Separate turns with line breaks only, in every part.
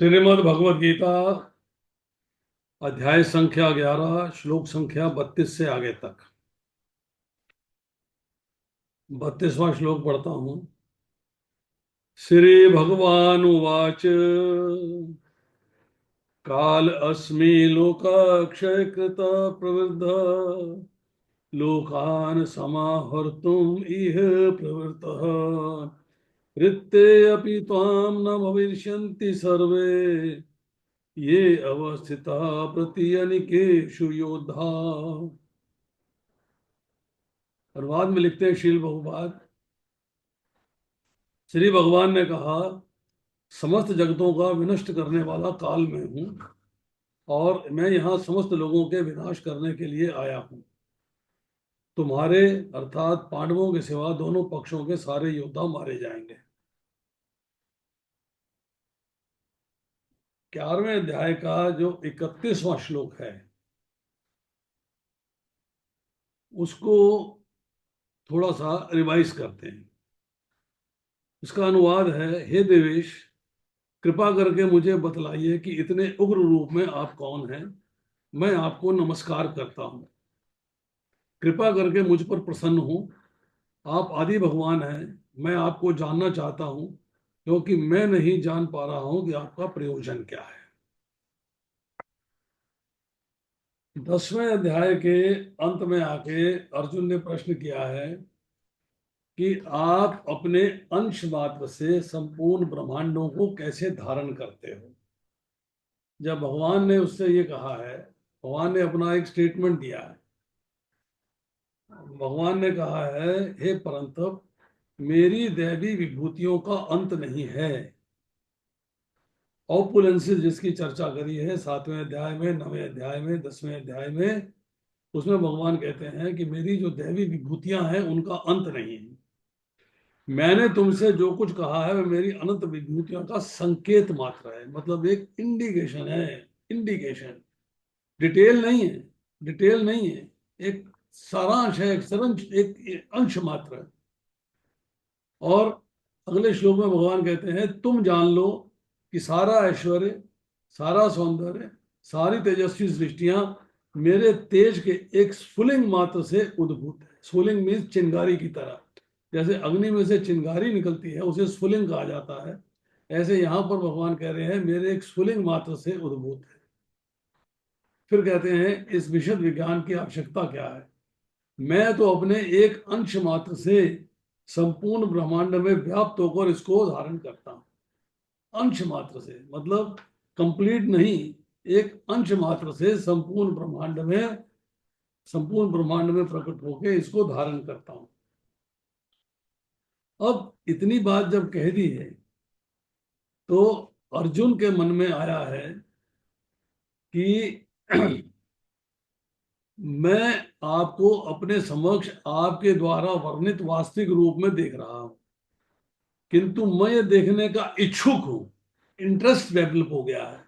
श्रीमद् भगवद गीता अध्याय संख्या 11 श्लोक संख्या 32 से आगे तक। 32वां श्लोक पढ़ता हूं। श्री भगवान उवाच काल अस्मि लोकाक्षय कृत प्रवृद्ध लोकान् समाहर्तुम् इह प्रवृत्तः ऋते अपि त्वां न भविष्यन्ति सर्वे ये अवस्थिता प्रत्यनिकेषु योद्धा। और बाद में लिखते हैं शील बहुपाद, श्री भगवान ने कहा, समस्त जगतों का विनष्ट करने वाला काल मैं हूं और मैं यहाँ समस्त लोगों के विनाश करने के लिए आया हूं। तुम्हारे अर्थात पांडवों के सिवा दोनों पक्षों के सारे योद्धा मारे जाएंगे। 11वें अध्याय का जो 31वां श्लोक है उसको थोड़ा सा रिवाइज करते हैं। इसका अनुवाद है, हे देवेश, कृपा करके मुझे बतलाइए कि इतने उग्र रूप में आप कौन हैं। मैं आपको नमस्कार करता हूं। कृपा करके मुझ पर प्रसन्न हो। आप आदि भगवान हैं। मैं आपको जानना चाहता हूं क्योंकि मैं नहीं जान पा रहा हूं कि आपका प्रयोजन क्या है। 10वें अध्याय के अंत में आके अर्जुन ने प्रश्न किया है कि आप अपने अंश मात्र से संपूर्ण ब्रह्मांडों को कैसे धारण करते हो। जब भगवान ने उससे ये कहा है, भगवान ने अपना एक स्टेटमेंट दिया है। भगवान ने कहा है, हे परंतप, मेरी दैवी विभूतियों का अंत नहीं है। ऑपुलेंसेस जिसकी चर्चा करी है 7वें अध्याय में, 9वें अध्याय में, 10वें अध्याय में, उसमें भगवान कहते हैं कि मेरी जो दैवी विभूतियां हैं उनका अंत नहीं है। मैंने तुमसे जो कुछ कहा है वह मेरी अनंत विभूतियों का संकेत मात्र है, मतलब एक इंडिकेशन है। इंडिकेशन, डिटेल नहीं है। डिटेल नहीं है, एक सारांश है, एक सरंश, एक अंश मात्र है। और अगले श्लोक में भगवान कहते हैं, तुम जान लो कि सारा ऐश्वर्य, सारा सौंदर्य, सारी तेजस्वी सृष्टियां मेरे तेज के एक स्फुलिंग मात्र से उद्भूत है। स्फुलिंग मीन्स चिंगारी की तरह। जैसे अग्नि में से चिंगारी निकलती है उसे स्फुलिंग कहा जाता है। ऐसे यहां पर भगवान कह रहे हैं मेरे एक स्फुलिंग मात्र से उद्भूत है। फिर कहते हैं इस विशद विज्ञान की आवश्यकता क्या है। मैं तो अपने एक अंश मात्र से संपूर्ण ब्रह्मांड में व्याप्त होकर इसको धारण करता हूं। अंश मात्र से मतलब कंप्लीट नहीं, एक अंश मात्र से संपूर्ण ब्रह्मांड में प्रकट होकर इसको धारण करता हूं। अब इतनी बात जब कह दी है तो अर्जुन के मन में आया है कि मैं आपको अपने समक्ष आपके द्वारा वर्णित वास्तविक रूप में देख रहा हूं, किंतु मैं ये देखने का इच्छुक हूं। इंटरेस्ट डेवलप हो गया है,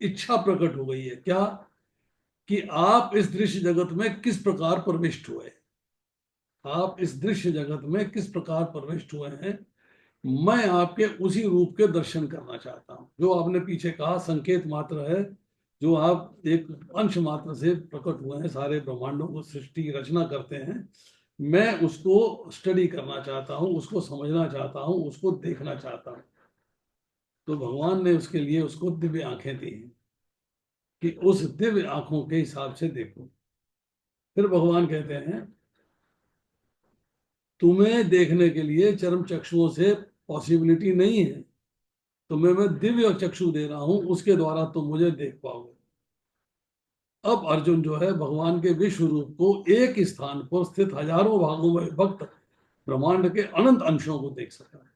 इच्छा प्रकट हो गई है। क्या? कि आप इस दृश्य जगत में किस प्रकार प्रविष्ट हुए। आप इस दृश्य जगत में किस प्रकार प्रविष्ट हुए हैं, मैं आपके उसी रूप के दर्शन करना चाहता हूं। जो आपने पीछे कहा संकेत मात्र है, जो आप एक अंश मात्र से प्रकट हुए हैं, सारे ब्रह्मांडों को सृष्टि रचना करते हैं। मैं उसको स्टडी करना चाहता हूं, उसको समझना चाहता हूं, उसको देखना चाहता हूं। तो भगवान ने उसके लिए उसको दिव्य आंखें दी हैं कि उस दिव्य आंखों के हिसाब से देखो। फिर भगवान कहते हैं, तुम्हें देखने के लिए चर्म चक्षुओं से पॉसिबिलिटी नहीं है, तुम्हें मैं दिव्य चक्षु दे रहा हूं, उसके द्वारा तुम मुझे देख पाओगे। अब अर्जुन जो है भगवान के विश्व रूप को एक स्थान पर स्थित हजारों भागों में विभक्त ब्रह्मांड के अनंत अंशों को देख सका है।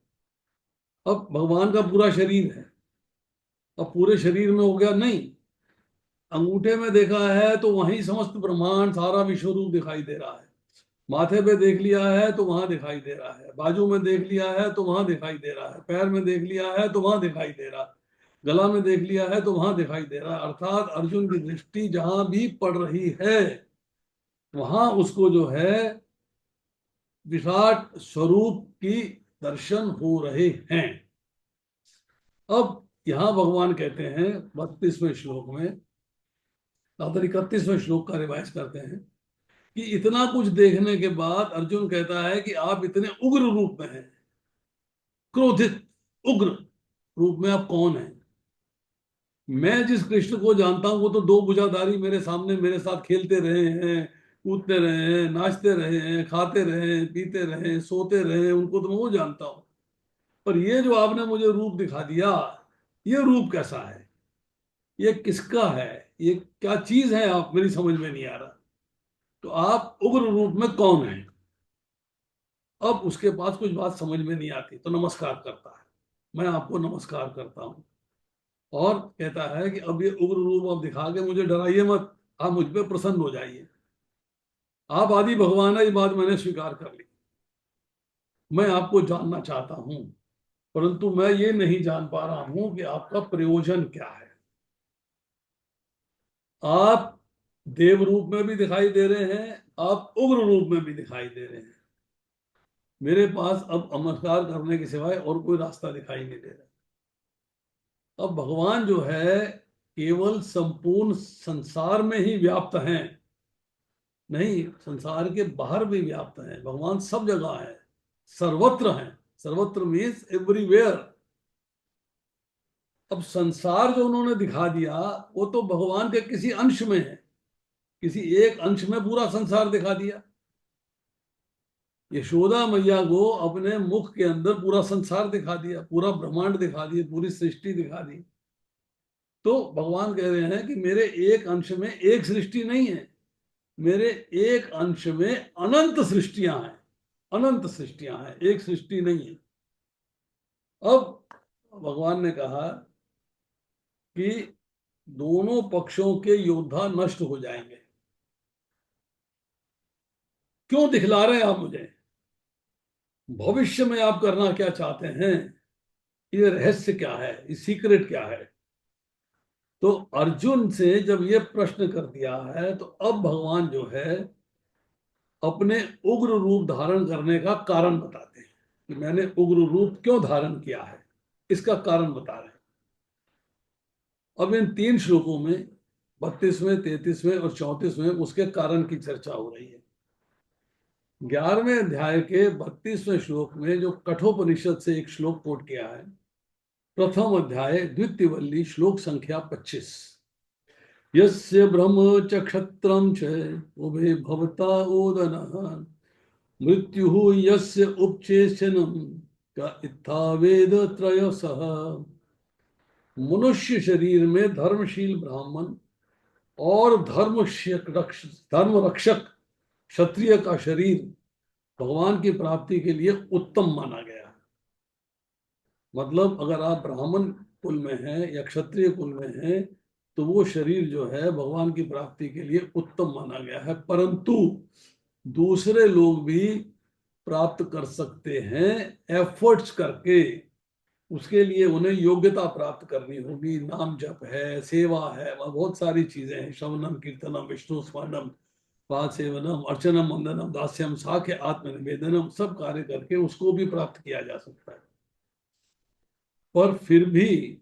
अब भगवान का पूरा शरीर है, अब पूरे शरीर में हो गया नहीं। अंगूठे में देखा है तो वहीं समस्त ब्रह्मांड सारा विश्व रूप दिखाई दे रहा है। माथे पे देख लिया है तो वहां दिखाई दे रहा है, बाजू में देख लिया है तो वहां दिखाई दे रहा है, पैर में देख लिया है तो वहां दिखाई दे रहा है, गला में देख लिया है तो वहां दिखाई दे रहा है। अर्थात अर्जुन की दृष्टि जहां भी पड़ रही है वहां उसको जो है विराट स्वरूप की दर्शन हो रहे हैं। अब यहां भगवान कहते हैं 32वें श्लोक में, अगर 31वें श्लोक का रिवाइज करते हैं, कि इतना कुछ देखने के बाद अर्जुन कहता है कि आप इतने उग्र रूप में हैं, क्रोधित उग्र रूप में आप कौन हैं? मैं जिस कृष्ण को जानता हूं वो तो दो भुजाधारी मेरे सामने मेरे साथ खेलते रहे हैं, कूदते रहे हैं, नाचते रहे हैं, खाते रहे हैं, पीते रहे हैं, सोते रहे हैं, उनको तो मैं वो जानता हूं। पर ये जो आपने मुझे रूप दिखा दिया, ये रूप कैसा है? ये किसका है? ये क्या चीज है? आप मेरी समझ में नहीं आ रहा। तो आप उग्र रूप में कौन है? अब उसके पास कुछ बात समझ में नहीं आती तो नमस्कार करता है, मैं आपको नमस्कार करता हूं। और कहता है कि अब ये उग्र रूप आप दिखा के मुझे डराइए मत, आप मुझ पे प्रसन्न हो जाइए। आप आदि भगवान है, ये बात मैंने स्वीकार कर ली। मैं आपको जानना चाहता हूं, परंतु मैं ये नहीं जान पा रहा हूं कि आपका प्रयोजन क्या है। आप देव रूप में भी दिखाई दे रहे हैं, आप उग्र रूप में भी दिखाई दे रहे हैं। मेरे पास अब नमस्कार करने के सिवाय और कोई रास्ता दिखाई नहीं दे रहा। अब भगवान जो है केवल संपूर्ण संसार में ही व्याप्त हैं, नहीं, संसार के बाहर भी व्याप्त हैं। भगवान सब जगह है, सर्वत्र हैं। सर्वत्र मीन्स एवरीवेयर। अब संसार जो उन्होंने दिखा दिया वो तो भगवान के किसी अंश में है, किसी एक अंश में पूरा संसार दिखा दिया। यशोदा मैया को अपने मुख के अंदर पूरा संसार दिखा दिया, पूरा ब्रह्मांड दिखा दिया, पूरी सृष्टि दिखा दी। तो भगवान कह रहे हैं कि मेरे एक अंश में एक सृष्टि नहीं है, मेरे एक अंश में अनंत सृष्टियां हैं। अनंत सृष्टियां हैं, एक सृष्टि नहीं है। अब भगवान ने कहा कि दोनों पक्षों के योद्धा नष्ट हो जाएंगे। क्यों दिखला रहे हैं आप मुझे? भविष्य में आप करना क्या चाहते हैं? ये रहस्य क्या है? ये सीक्रेट क्या है? तो अर्जुन से जब ये प्रश्न कर दिया है तो अब भगवान जो है अपने उग्र रूप धारण करने का कारण बताते हैं कि मैंने उग्र रूप क्यों धारण किया है, इसका कारण बता रहे हैं। अब इन 3 श्लोकों में 32वें, 33वें और 34वें उसके कारण की चर्चा हो रही है। 11वें अध्याय के 32वें श्लोक में जो कठोपनिषद से एक श्लोक कोट किया है, प्रथम अध्याय द्वितीय वल्ली श्लोक संख्या 25, यस्य ब्रह्म च क्षत्रम च उभे भवता ओदनः मृत्यु यस्य उपचेषणम का इत्था वेद त्रयसः। मनुष्य शरीर में धर्मशील ब्राह्मण और धर्म रक्षक क्षत्रिय का शरीर भगवान की प्राप्ति के लिए उत्तम माना गया है। मतलब अगर आप ब्राह्मण कुल में हैं या क्षत्रिय कुल में हैं तो वो शरीर जो है भगवान की प्राप्ति के लिए उत्तम माना गया है। परंतु दूसरे लोग भी प्राप्त कर सकते हैं एफर्ट्स करके। उसके लिए उन्हें योग्यता प्राप्त करनी होगी, नाम जप है, सेवा है, वह बहुत सारी चीजें हैं, श्रवणम कीर्तनम विष्णु स्मरणम पाद सेवनम अर्चनम वंदनम दास्यम साख्य आत्मनिवेदनम, सब कार्य करके उसको भी प्राप्त किया जा सकता है। पर फिर भी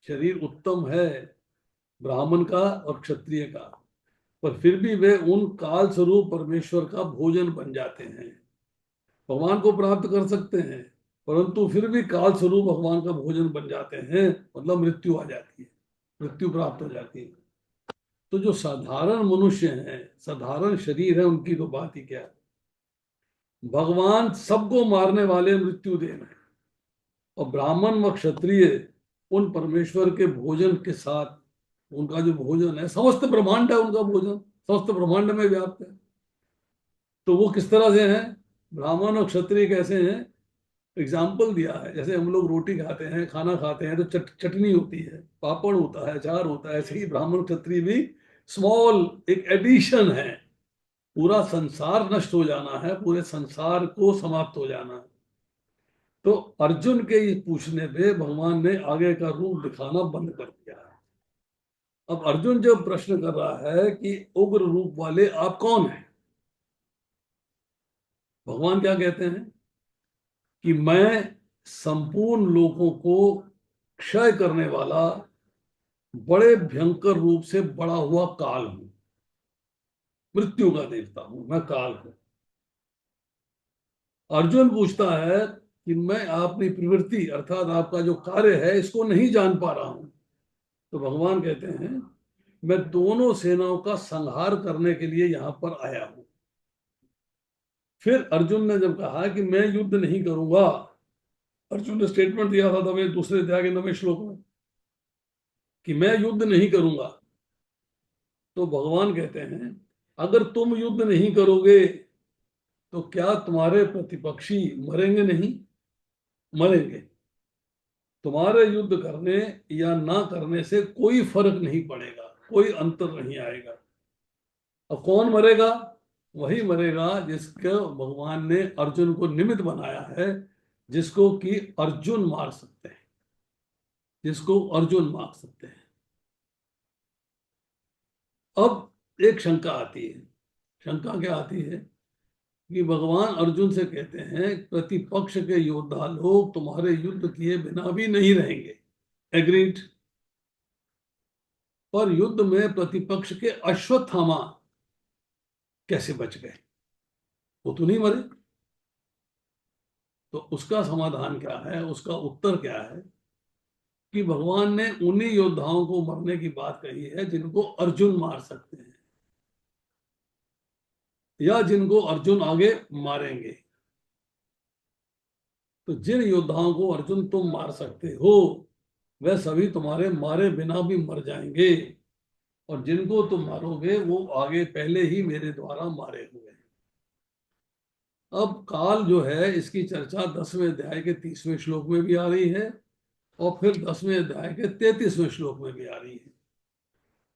शरीर उत्तम है ब्राह्मण का और क्षत्रिय का, पर फिर भी वे उन काल स्वरूप परमेश्वर का भोजन बन जाते हैं। भगवान को प्राप्त कर सकते हैं परंतु फिर भी काल स्वरूप भगवान का भोजन बन जाते हैं, मतलब मृत्यु आ जाती है, मृत्यु प्राप्त हो जाती है। तो जो साधारण मनुष्य हैं, साधारण शरीर है, उनकी तो बात ही क्या है। भगवान सबको मारने वाले मृत्यु देव हैं और ब्राह्मण व क्षत्रिय उन परमेश्वर के भोजन के साथ, उनका जो भोजन है समस्त ब्रह्मांड है, उनका भोजन समस्त ब्रह्मांड में व्याप्त है। तो वो किस तरह से है? ब्राह्मण और क्षत्रिय कैसे हैं? एग्जाम्पल दिया है, जैसे हम लोग रोटी खाते हैं, खाना खाते हैं तो चटनी होती है, पापड़ होता है, अचार होता है, ऐसे ही ब्राह्मण क्षत्रिय भी स्मॉल एक एडिशन है। पूरा संसार नष्ट हो जाना है, पूरे संसार को समाप्त हो जाना है। तो अर्जुन के इस पूछने पे भगवान ने आगे का रूप दिखाना बंद कर दिया है। अब अर्जुन जो प्रश्न कर रहा है कि उग्र रूप वाले आप कौन हैं, भगवान क्या कहते हैं कि मैं संपूर्ण लोगों को क्षय करने वाला, बड़े भयंकर रूप से बड़ा हुआ काल हूं, मृत्यु का देवता हूं, मैं काल हूं। अर्जुन पूछता है कि मैं अपनी प्रवृत्ति अर्थात आपका जो कार्य है इसको नहीं जान पा रहा हूं। तो भगवान कहते हैं मैं दोनों सेनाओं का संहार करने के लिए यहां पर आया हूं। फिर अर्जुन ने जब कहा कि मैं युद्ध नहीं करूंगा, अर्जुन ने स्टेटमेंट दिया था तब दूसरे अध्याय के 9वें श्लोक में कि मैं युद्ध नहीं करूंगा। तो भगवान कहते हैं अगर तुम युद्ध नहीं करोगे तो क्या तुम्हारे प्रतिपक्षी मरेंगे नहीं? मरेंगे। तुम्हारे युद्ध करने या ना करने से कोई फर्क नहीं पड़ेगा, कोई अंतर नहीं आएगा। और कौन मरेगा? वही मरेगा जिसको भगवान ने अर्जुन को निमित्त बनाया है, जिसको कि अर्जुन मार सकते हैं, जिसको अर्जुन मार सकते हैं। अब एक शंका आती है। शंका क्या आती है कि भगवान अर्जुन से कहते हैं प्रतिपक्ष के योद्धा लोग तुम्हारे युद्ध किए बिना भी नहीं रहेंगे, एग्रीड। पर युद्ध में प्रतिपक्ष के अश्वत्थामा कैसे बच गए? वो तो नहीं मरे। तो उसका समाधान क्या है, उसका उत्तर क्या है कि भगवान ने उन्हीं योद्धाओं को मरने की बात कही है जिनको अर्जुन मार सकते हैं या जिनको अर्जुन आगे मारेंगे। तो जिन योद्धाओं को अर्जुन तुम मार सकते हो वह सभी तुम्हारे मारे बिना भी मर जाएंगे, और जिनको तुम मारोगे वो आगे पहले ही मेरे द्वारा मारे हुए हैं। अब काल जो है इसकी चर्चा 10वें अध्याय के 30वें श्लोक में भी आ रही है और फिर 10वें अध्याय के 33वें श्लोक में भी आ रही है।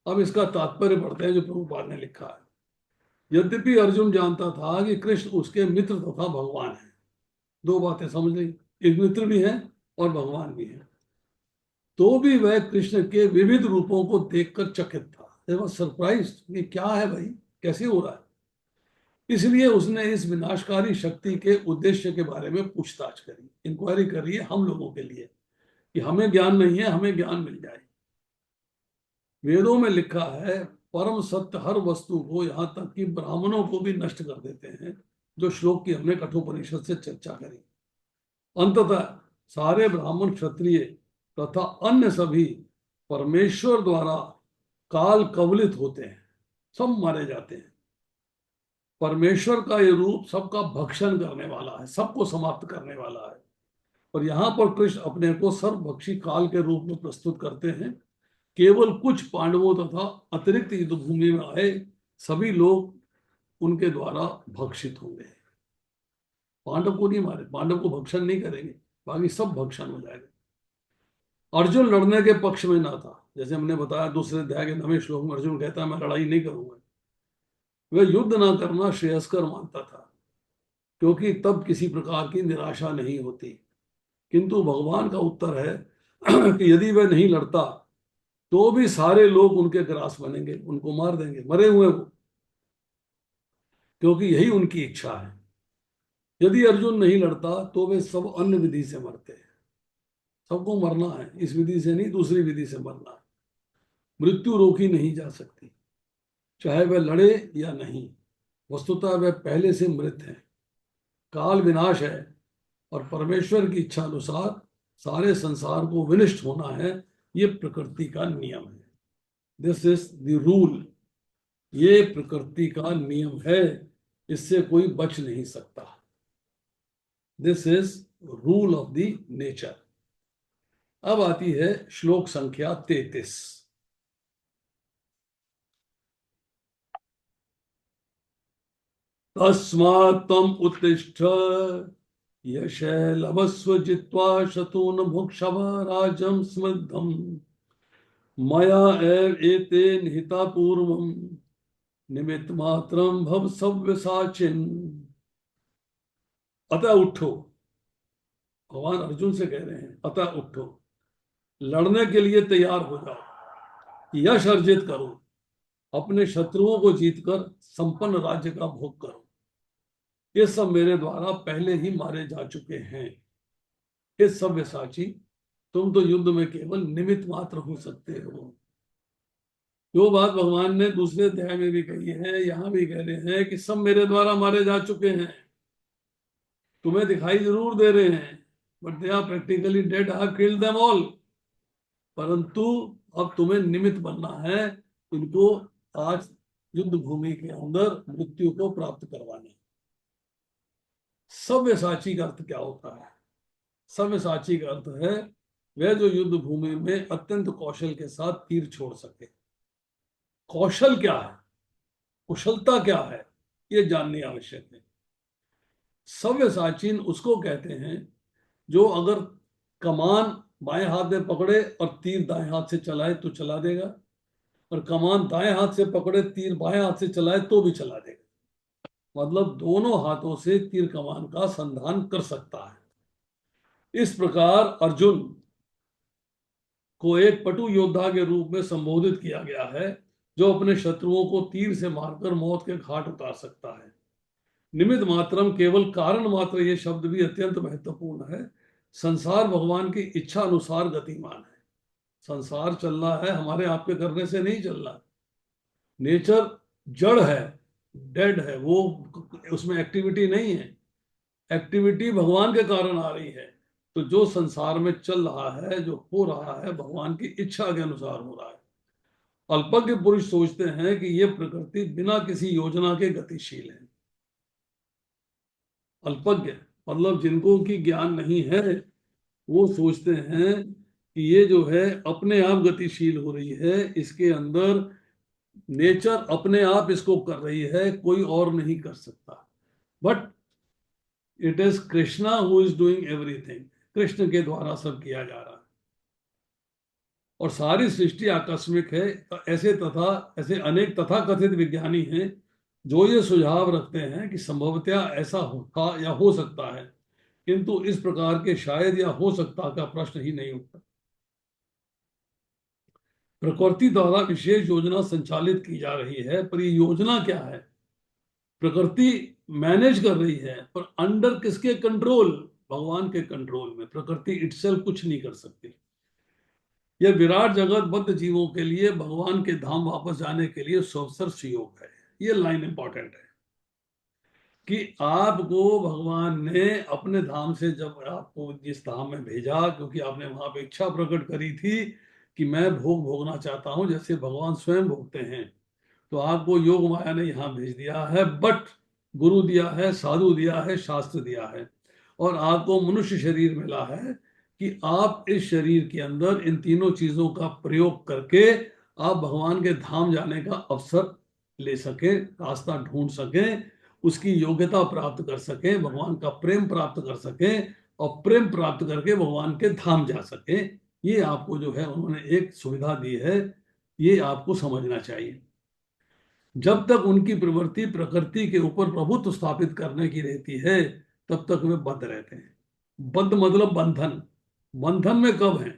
अब इसका तात्पर्य पढ़ते हैं जो प्रभुपाद ने लिखा है। यद्यपि अर्जुन जानता था कि कृष्ण उसके मित्र तथा भगवान है, दो बातें समझ ली, एक मित्र भी है और भगवान भी है, तो भी वह कृष्ण के विविध रूपों को देखकर चकित था। सरप्राइज, ये क्या है भाई, कैसे हो रहा है? इसलिए उसने इस विनाशकारी शक्ति के उद्देश्य के बारे में पूछताछ करी, इंक्वायरी करी है हम लोगों के लिए कि हमें ज्ञान नहीं है, हमें ज्ञान मिल जाए। वेदों में लिखा है परम सत्य हर वस्तु को, यहां तक कि ब्राह्मणों को भी नष्ट कर देते हैं, जो श्लोक की हमने कठोपनिषद से चर्चा करी। अंततः सारे ब्राह्मण, क्षत्रिय तथा अन्य सभी परमेश्वर द्वारा काल कवलित होते हैं, सब मारे जाते हैं। परमेश्वर का ये रूप सबका भक्षण करने वाला है, सबको समाप्त करने वाला है। और यहां पर कृष्ण अपने को सर्वभक्षी काल के रूप में प्रस्तुत करते हैं। केवल कुछ पांडवों तथा अतिरिक्त युद्ध भूमि में आए सभी लोग उनके द्वारा भक्षित होंगे। पांडव को नहीं मारे, पांडव को भक्षण नहीं करेंगे, बाकी सब भक्षण हो जाएगा। अर्जुन लड़ने के पक्ष में ना था, जैसे हमने बताया दूसरे अध्याय के 9वें श्लोक में अर्जुन कहता है मैं लड़ाई नहीं करूंगा। वह युद्ध ना करना श्रेयस्कर मानता था क्योंकि तब किसी प्रकार की निराशा नहीं होती। किंतु भगवान का उत्तर है कि यदि वह नहीं लड़ता तो भी सारे लोग उनके ग्रास बनेंगे, उनको मार देंगे, मरे हुए वो, क्योंकि यही उनकी इच्छा है। यदि अर्जुन नहीं लड़ता तो वे सब अन्य विधि से मरते हैं। सबको मरना है, इस विधि से नहीं, दूसरी विधि से मरना है। मृत्यु रोकी नहीं जा सकती, चाहे वह लड़े या नहीं। वस्तुतः वह पहले से मृत है। काल विनाश है और परमेश्वर की इच्छा अनुसार सारे संसार को विनष्ट होना है, ये प्रकृति का नियम है। दिस इज द रूल, ये प्रकृति का नियम है, इससे कोई बच नहीं सकता। This is rule of the nature. अब आती है श्लोक संख्या 33। तस्मात् त्वम् उत्तिष्ठ यशैलवस्व जित्वा शतून् भुक्षव राजं स्मृद्धम् मया एव एते निहिता पूर्वम् निमित्त मात्रम भव सव्यसाचिन्। अतः उठो, भगवान अर्जुन से कह रहे हैं अतः उठो, लड़ने के लिए तैयार हो जाओ, यश अर्जित करो, अपने शत्रुओं को जीतकर संपन्न राज्य का भोग करो। ये सब मेरे द्वारा पहले ही मारे जा चुके हैं। हे सव्यसाची, तुम तो युद्ध में केवल निमित्त मात्र हो सकते हो। जो बात भगवान ने दूसरे अध्याय में भी कही है, यहां भी कह रहे हैं कि सब मेरे द्वारा मारे जा चुके हैं, तुम्हें दिखाई जरूर दे रहे हैं, but they are practically dead, I have killed them all. परंतु अब तुम्हें निमित्त बनना है, इनको आज युद्ध भूमि के अंदर मृत्यु को प्राप्त करवाने। सव्यसाची का अर्थ क्या होता है? सव्यसाची का अर्थ है वह जो युद्ध भूमि में अत्यंत कौशल के साथ तीर छोड़ सके। कौशल क्या है, कुशलता क्या है, ये जाननी आवश्यक है। सव्यसाचीन उसको कहते हैं जो अगर कमान बाएं हाथ में पकड़े और तीर दाएं हाथ से चलाए तो चला देगा, और कमान दाएं हाथ से पकड़े तीर बाएं हाथ से चलाए तो भी चला देगा। मतलब दोनों हाथों से तीर कमान का संधान कर सकता है। इस प्रकार अर्जुन को एक पटु योद्धा के रूप में संबोधित किया गया है, जो अपने शत्रुओं को तीर से मारकर मौत के घाट उतार सकता है। निमित्त मात्रम, केवल कारण मात्र, ये शब्द भी अत्यंत महत्वपूर्ण है। संसार भगवान की इच्छा अनुसार गतिमान है। संसार चल रहा है हमारे आपके करने से नहीं चल रहा। नेचर जड़ है, डेड है, वो उसमें एक्टिविटी नहीं है। एक्टिविटी भगवान के कारण आ रही है। तो जो संसार में चल रहा है, जो हो रहा है, भगवान की इच्छा के अनुसार हो रहा है। अल्पज्ञ पुरुष सोचते हैं कि ये प्रकृति बिना किसी योजना के गतिशील है। अल्पज्ञ मतलब जिनको की ज्ञान नहीं है, वो सोचते हैं कि ये जो है अपने आप गतिशील हो रही है, इसके अंदर नेचर अपने आप इसको कर रही है, कोई और नहीं कर सकता। But it is Krishna who is doing everything. Krishna के द्वारा सब किया जा रहा है और सारी सृष्टि आकस्मिक है। ऐसे अनेक तथाकथित विज्ञानी हैं जो ये सुझाव रखते हैं कि संभवतः ऐसा होता या हो सकता है, किंतु इस प्रकार के शायद या हो सकता का प्रश्न ही नहीं उठता। प्रकृति द्वारा विशेष योजना संचालित की जा रही है, पर ये योजना क्या है? प्रकृति मैनेज कर रही है, पर अंडर किसके कंट्रोल? भगवान के कंट्रोल में। प्रकृति इटसेल्फ कुछ नहीं कर सकती। यह विराट जगत बद्ध जीवों के लिए भगवान के धाम वापस जाने के लिए सुअवसर सुयोग है। ये लाइन इंपॉर्टेंट है कि आपको भगवान ने अपने धाम से, जब आपको जिस धाम में भेजा, क्योंकि आपने वहां पे इच्छा प्रकट करी थी कि मैं भोग भोगना चाहता हूं जैसे भगवान स्वयं भोगते हैं, तो आपको योग माया ने यहाँ भेज दिया है। बट गुरु दिया है, साधु दिया है, शास्त्र दिया है, और आपको मनुष्य शरीर मिला है कि आप इस शरीर के अंदर इन तीनों चीजों का प्रयोग करके आप भगवान के धाम जाने का अवसर ले सके, रास्ता ढूंढ सकें, उसकी योग्यता प्राप्त कर सकें, भगवान का प्रेम प्राप्त कर सकें, और प्रेम प्राप्त करके भगवान के धाम जा सकें। ये आपको जो है उन्होंने एक सुविधा दी है, ये आपको समझना चाहिए। जब तक उनकी प्रवृत्ति प्रकृति के ऊपर प्रभुत्व स्थापित करने की रहती है, तब तक वे बद्ध रहते हैं। बद्ध मतलब बंधन। बंधन में कब है?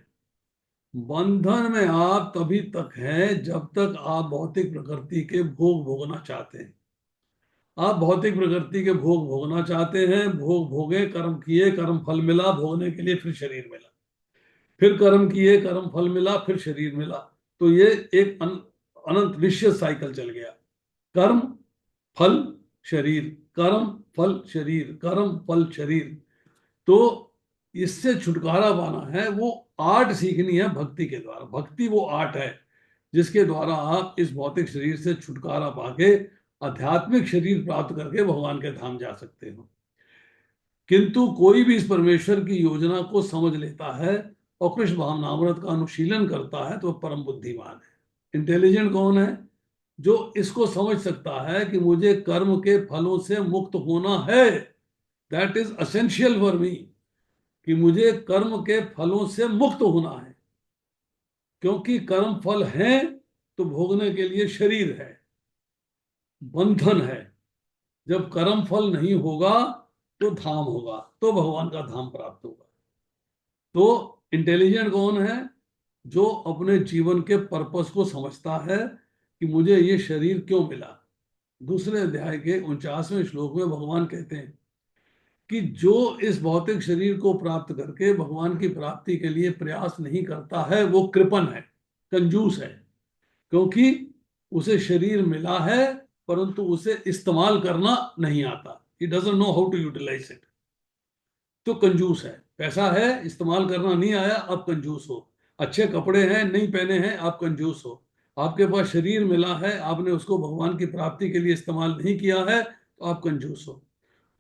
बंधन में आप तभी तक हैं जब तक आप भौतिक प्रकृति के भोग भोगना चाहते हैं। आप भौतिक प्रकृति के भोग भोगना चाहते हैं, भोग भोगे, कर्म किए, कर्म फल मिला, भोगने के लिए फिर शरीर मिला, फिर कर्म किए, कर्म फल मिला, फिर शरीर मिला। तो ये एक अनंत विश्व साइकिल चल गया। कर्म फल शरीर, कर्म फल शरीर, कर्म फल शरीर। तो इससे छुटकारा पाना है, वो आर्ट सीखनी है भक्ति के द्वारा। भक्ति वो आर्ट है जिसके द्वारा आप इस भौतिक शरीर से छुटकारा पाके आध्यात्मिक शरीर प्राप्त करके भगवान के धाम जा सकते हो। किंतु कोई भी इस परमेश्वर की योजना को समझ लेता है और कृष्ण भावनामृत का अनुशीलन करता है तो परम बुद्धिमान है। इंटेलिजेंट कौन है? जो इसको समझ सकता है कि मुझे कर्म के फलों से मुक्त होना है। That is essential for me, कि मुझे कर्म के फलों से मुक्त होना है, क्योंकि कर्म फल हैं तो भोगने के लिए शरीर है, बंधन है। जब कर्म फल नहीं होगा तो धाम होगा, तो भगवान का धाम प्राप्त होगा। तो इंटेलिजेंट कौन है? जो अपने जीवन के पर्पस को समझता है कि मुझे ये शरीर क्यों मिला। दूसरे अध्याय के 49वें श्लोक में भगवान कहते हैं कि जो इस भौतिक शरीर को प्राप्त करके भगवान की प्राप्ति के लिए प्रयास नहीं करता है वो कृपण है, कंजूस है। क्योंकि उसे शरीर मिला है परंतु उसे इस्तेमाल करना नहीं आता, he doesn't know how to utilise it, तो कंजूस है। पैसा है, इस्तेमाल करना नहीं आया, आप कंजूस हो। अच्छे कपड़े हैं, नहीं पहने हैं, आप कंजूस हो। आपके पास शरीर मिला है, आपने उसको भगवान की प्राप्ति के लिए इस्तेमाल नहीं किया है, तो आप कंजूस हो।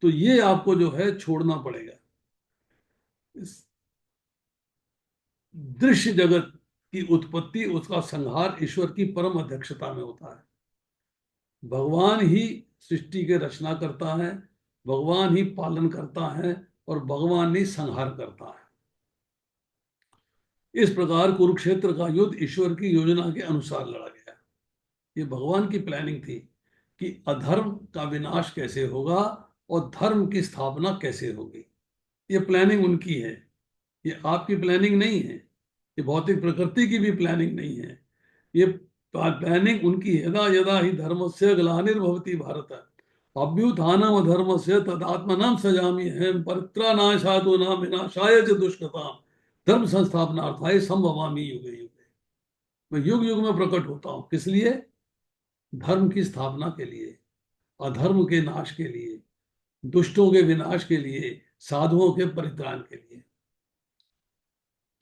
तो ये आपको जो है छोड़ना पड़ेगा। इस दृश्य जगत की उत्पत्ति, उसका संहार ईश्वर की परम अध्यक्षता में होता है। भगवान ही सृष्टि के रचना करता है, भगवान ही पालन करता है, और भगवान ही संहार करता है। इस प्रकार कुरुक्षेत्र का युद्ध ईश्वर की योजना के अनुसार लड़ा गया। ये भगवान की प्लानिंग थी कि अधर्म का विनाश कैसे होगा और धर्म की स्थापना कैसे होगी। ये प्लानिंग उनकी है, ये आपकी प्लानिंग नहीं है, ये भौतिक प्रकृति की भी प्लानिंग नहीं है। ये प्लानिंग उनकी है। यदा यदा ही धर्मस्य ग्लानिर्भवति भारत अभ्युत्थानम अधर्मस्य तदात्मनां सजामि अहं परित्राणाय विनाशाय च दुष्कृताम् धर्म संस्थापनार्थाय संभवामि युगे युगे। मैं युग युग में प्रकट होता हूं, किस लिए? धर्म की स्थापना के लिए, अधर्म के नाश के लिए, दुष्टों के विनाश के लिए, साधुओं के परित्राण के लिए।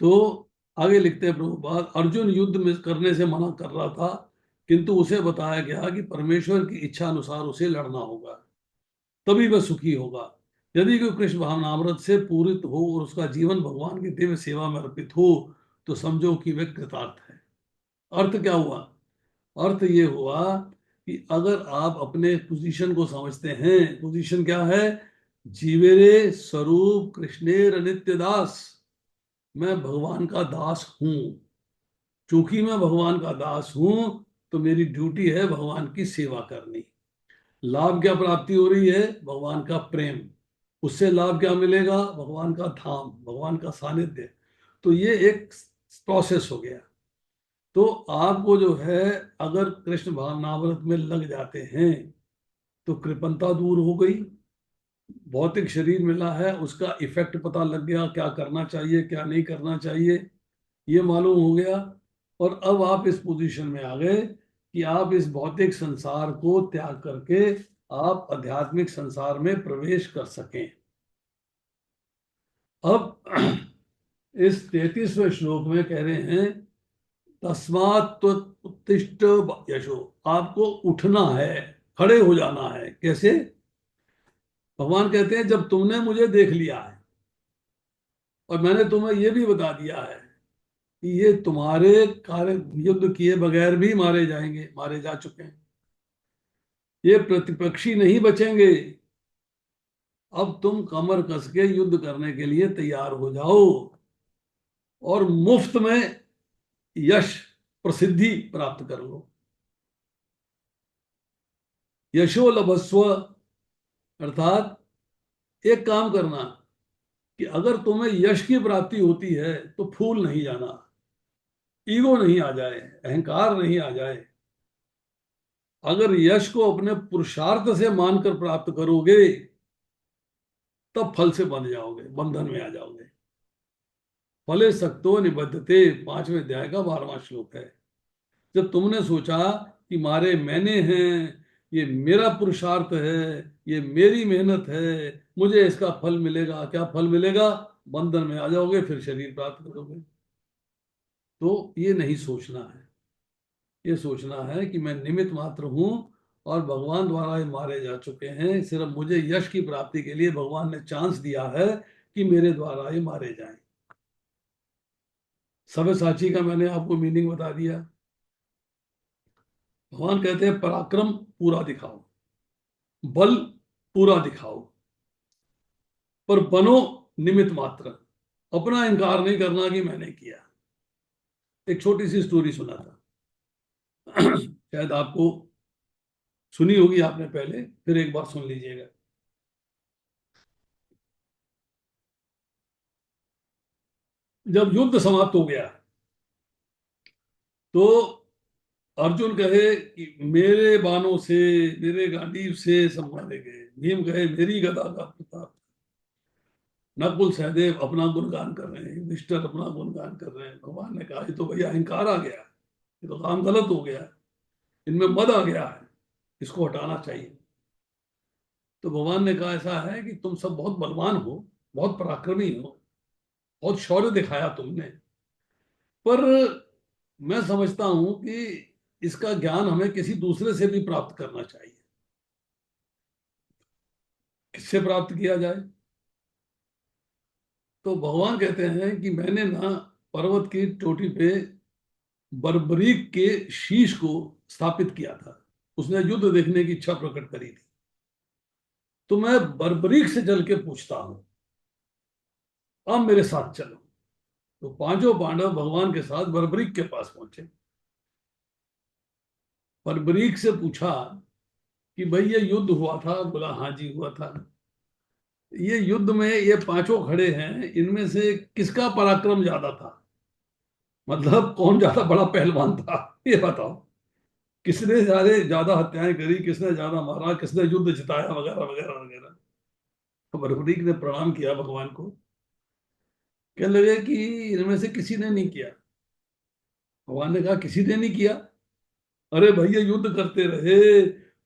तो आगे लिखते हैं प्रभुपाद, अर्जुन युद्ध में करने से मना कर रहा था, किंतु उसे बताया गया कि परमेश्वर की इच्छा अनुसार उसे लड़ना होगा, तभी वह सुखी होगा। यदि कोई कृष्ण भावनामृत से पूरित हो और उसका जीवन भगवान की दिव्य सेवा में अर्पित हो, तो समझो कि वह कृतार्थ है। अर्थ क्या हुआ? अर्थ ये हुआ कि अगर आप अपने पोजीशन को समझते हैं, पोजीशन क्या है? जीवेरे स्वरूप कृष्णेर नित्य दास, मैं भगवान का दास हूं। चूंकि मैं भगवान का दास हूं, तो मेरी ड्यूटी है भगवान की सेवा करनी। लाभ क्या प्राप्ति हो रही है? भगवान का प्रेम। उससे लाभ क्या मिलेगा? भगवान का धाम, भगवान का सानिध्य। तो ये एक प्रोसेस हो गया। तो आपको जो है, अगर कृष्ण भावनामृत में लग जाते हैं तो कृपणता दूर हो गई। भौतिक शरीर मिला है, उसका इफेक्ट पता लग गया, क्या करना चाहिए क्या नहीं करना चाहिए ये मालूम हो गया। और अब आप इस पोजीशन में आ गए कि आप इस भौतिक संसार को त्याग करके आप आध्यात्मिक संसार में प्रवेश कर सकें। अब इस 33वें श्लोक में कह रहे हैं, तस्मात् उत्तिष्ठ यशो, आपको उठना है, खड़े हो जाना है। कैसे? भगवान कहते हैं, जब तुमने मुझे देख लिया है और मैंने तुम्हें यह भी बता दिया है कि ये तुम्हारे कार्य युद्ध किए बगैर भी मारे जाएंगे, मारे जा चुके हैं, ये प्रतिपक्षी नहीं बचेंगे, अब तुम कमर कस के युद्ध करने के लिए तैयार हो जाओ और मुफ्त में यश प्रसिद्धि प्राप्त कर लो। यशो लभस्व, अर्थात एक काम करना कि अगर तुम्हें यश की प्राप्ति होती है तो फूल नहीं जाना, ईगो नहीं आ जाए, अहंकार नहीं आ जाए। अगर यश को अपने पुरुषार्थ से मानकर प्राप्त करोगे तब फल से बंध जाओगे, बंधन में आ जाओगे। फले सक्तो निबद्धते, 5वें अध्याय का 12वां श्लोक है। जब तुमने सोचा कि मारे मैंने हैं, ये मेरा पुरुषार्थ है, ये मेरी मेहनत है, मुझे इसका फल मिलेगा, क्या फल मिलेगा? बंधन में आ जाओगे, फिर शरीर प्राप्त करोगे। तो ये नहीं सोचना है, ये सोचना है कि मैं निमित्त मात्र हूं और भगवान द्वारा ये मारे जा चुके हैं, सिर्फ मुझे यश की प्राप्ति के लिए भगवान ने चांस दिया है कि मेरे द्वारा ये मारे जाएं। सव्यसाची का मैंने आपको मीनिंग बता दिया। भगवान कहते हैं पराक्रम पूरा दिखाओ, बल पूरा दिखाओ, पर बनो निमित्त मात्र। अपना इंकार नहीं करना कि मैंने किया। एक छोटी सी स्टोरी सुना था शायद आपको सुनी होगी आपने पहले, फिर एक बार सुन लीजिएगा। जब युद्ध समाप्त हो गया तो अर्जुन कहे कि मेरे बाणों से, मेरे गांडीव से सब मारे गए। भीम कहे मेरी गदा का प्रताप। नकुल सहदेव अपना गुणगान कर रहे हैं, युधिष्ठिर अपना गुणगान कर रहे हैं। भगवान ने कहा ये तो भैया अहंकार आ गया, ये तो काम गलत हो गया, इनमें मद आ गया है, इसको हटाना चाहिए। तो भगवान ने कहा ऐसा है कि तुम सब बहुत बलवान हो, बहुत पराक्रमी हो, बहुत शौर्य दिखाया तुमने, पर मैं समझता हूं कि इसका ज्ञान हमें किसी दूसरे से भी प्राप्त करना चाहिए। किससे प्राप्त किया जाए? तो भगवान कहते हैं कि मैंने ना पर्वत की चोटी पे बर्बरीक के शीश को स्थापित किया था। उसने युद्ध देखने की इच्छा प्रकट करी थी। तो मैं बर्बरीक से चल के पूछता हूं, अब मेरे साथ चलो। तो पांचों पांडव भगवान के साथ बर्बरीक के पास पहुंचे। बर्बरीक से पूछा कि भाई ये युद्ध हुआ था? बोला हाँ जी हुआ था। ये युद्ध में ये पांचों खड़े हैं, इनमें से किसका पराक्रम ज्यादा था? मतलब कौन ज्यादा बड़ा पहलवान था, ये बताओ। किसने ज्यादा ज्यादा हत्याएं करी, किसने ज्यादा मारा, किसने युद्ध जिताया, वगैरह वगैरह वगैरह। तो बर्बरीक ने प्रणाम किया भगवान को। कहने लगे कि इनमें से किसी ने नहीं किया। भगवान ने कहा किसी ने नहीं किया? अरे भैया युद्ध करते रहे,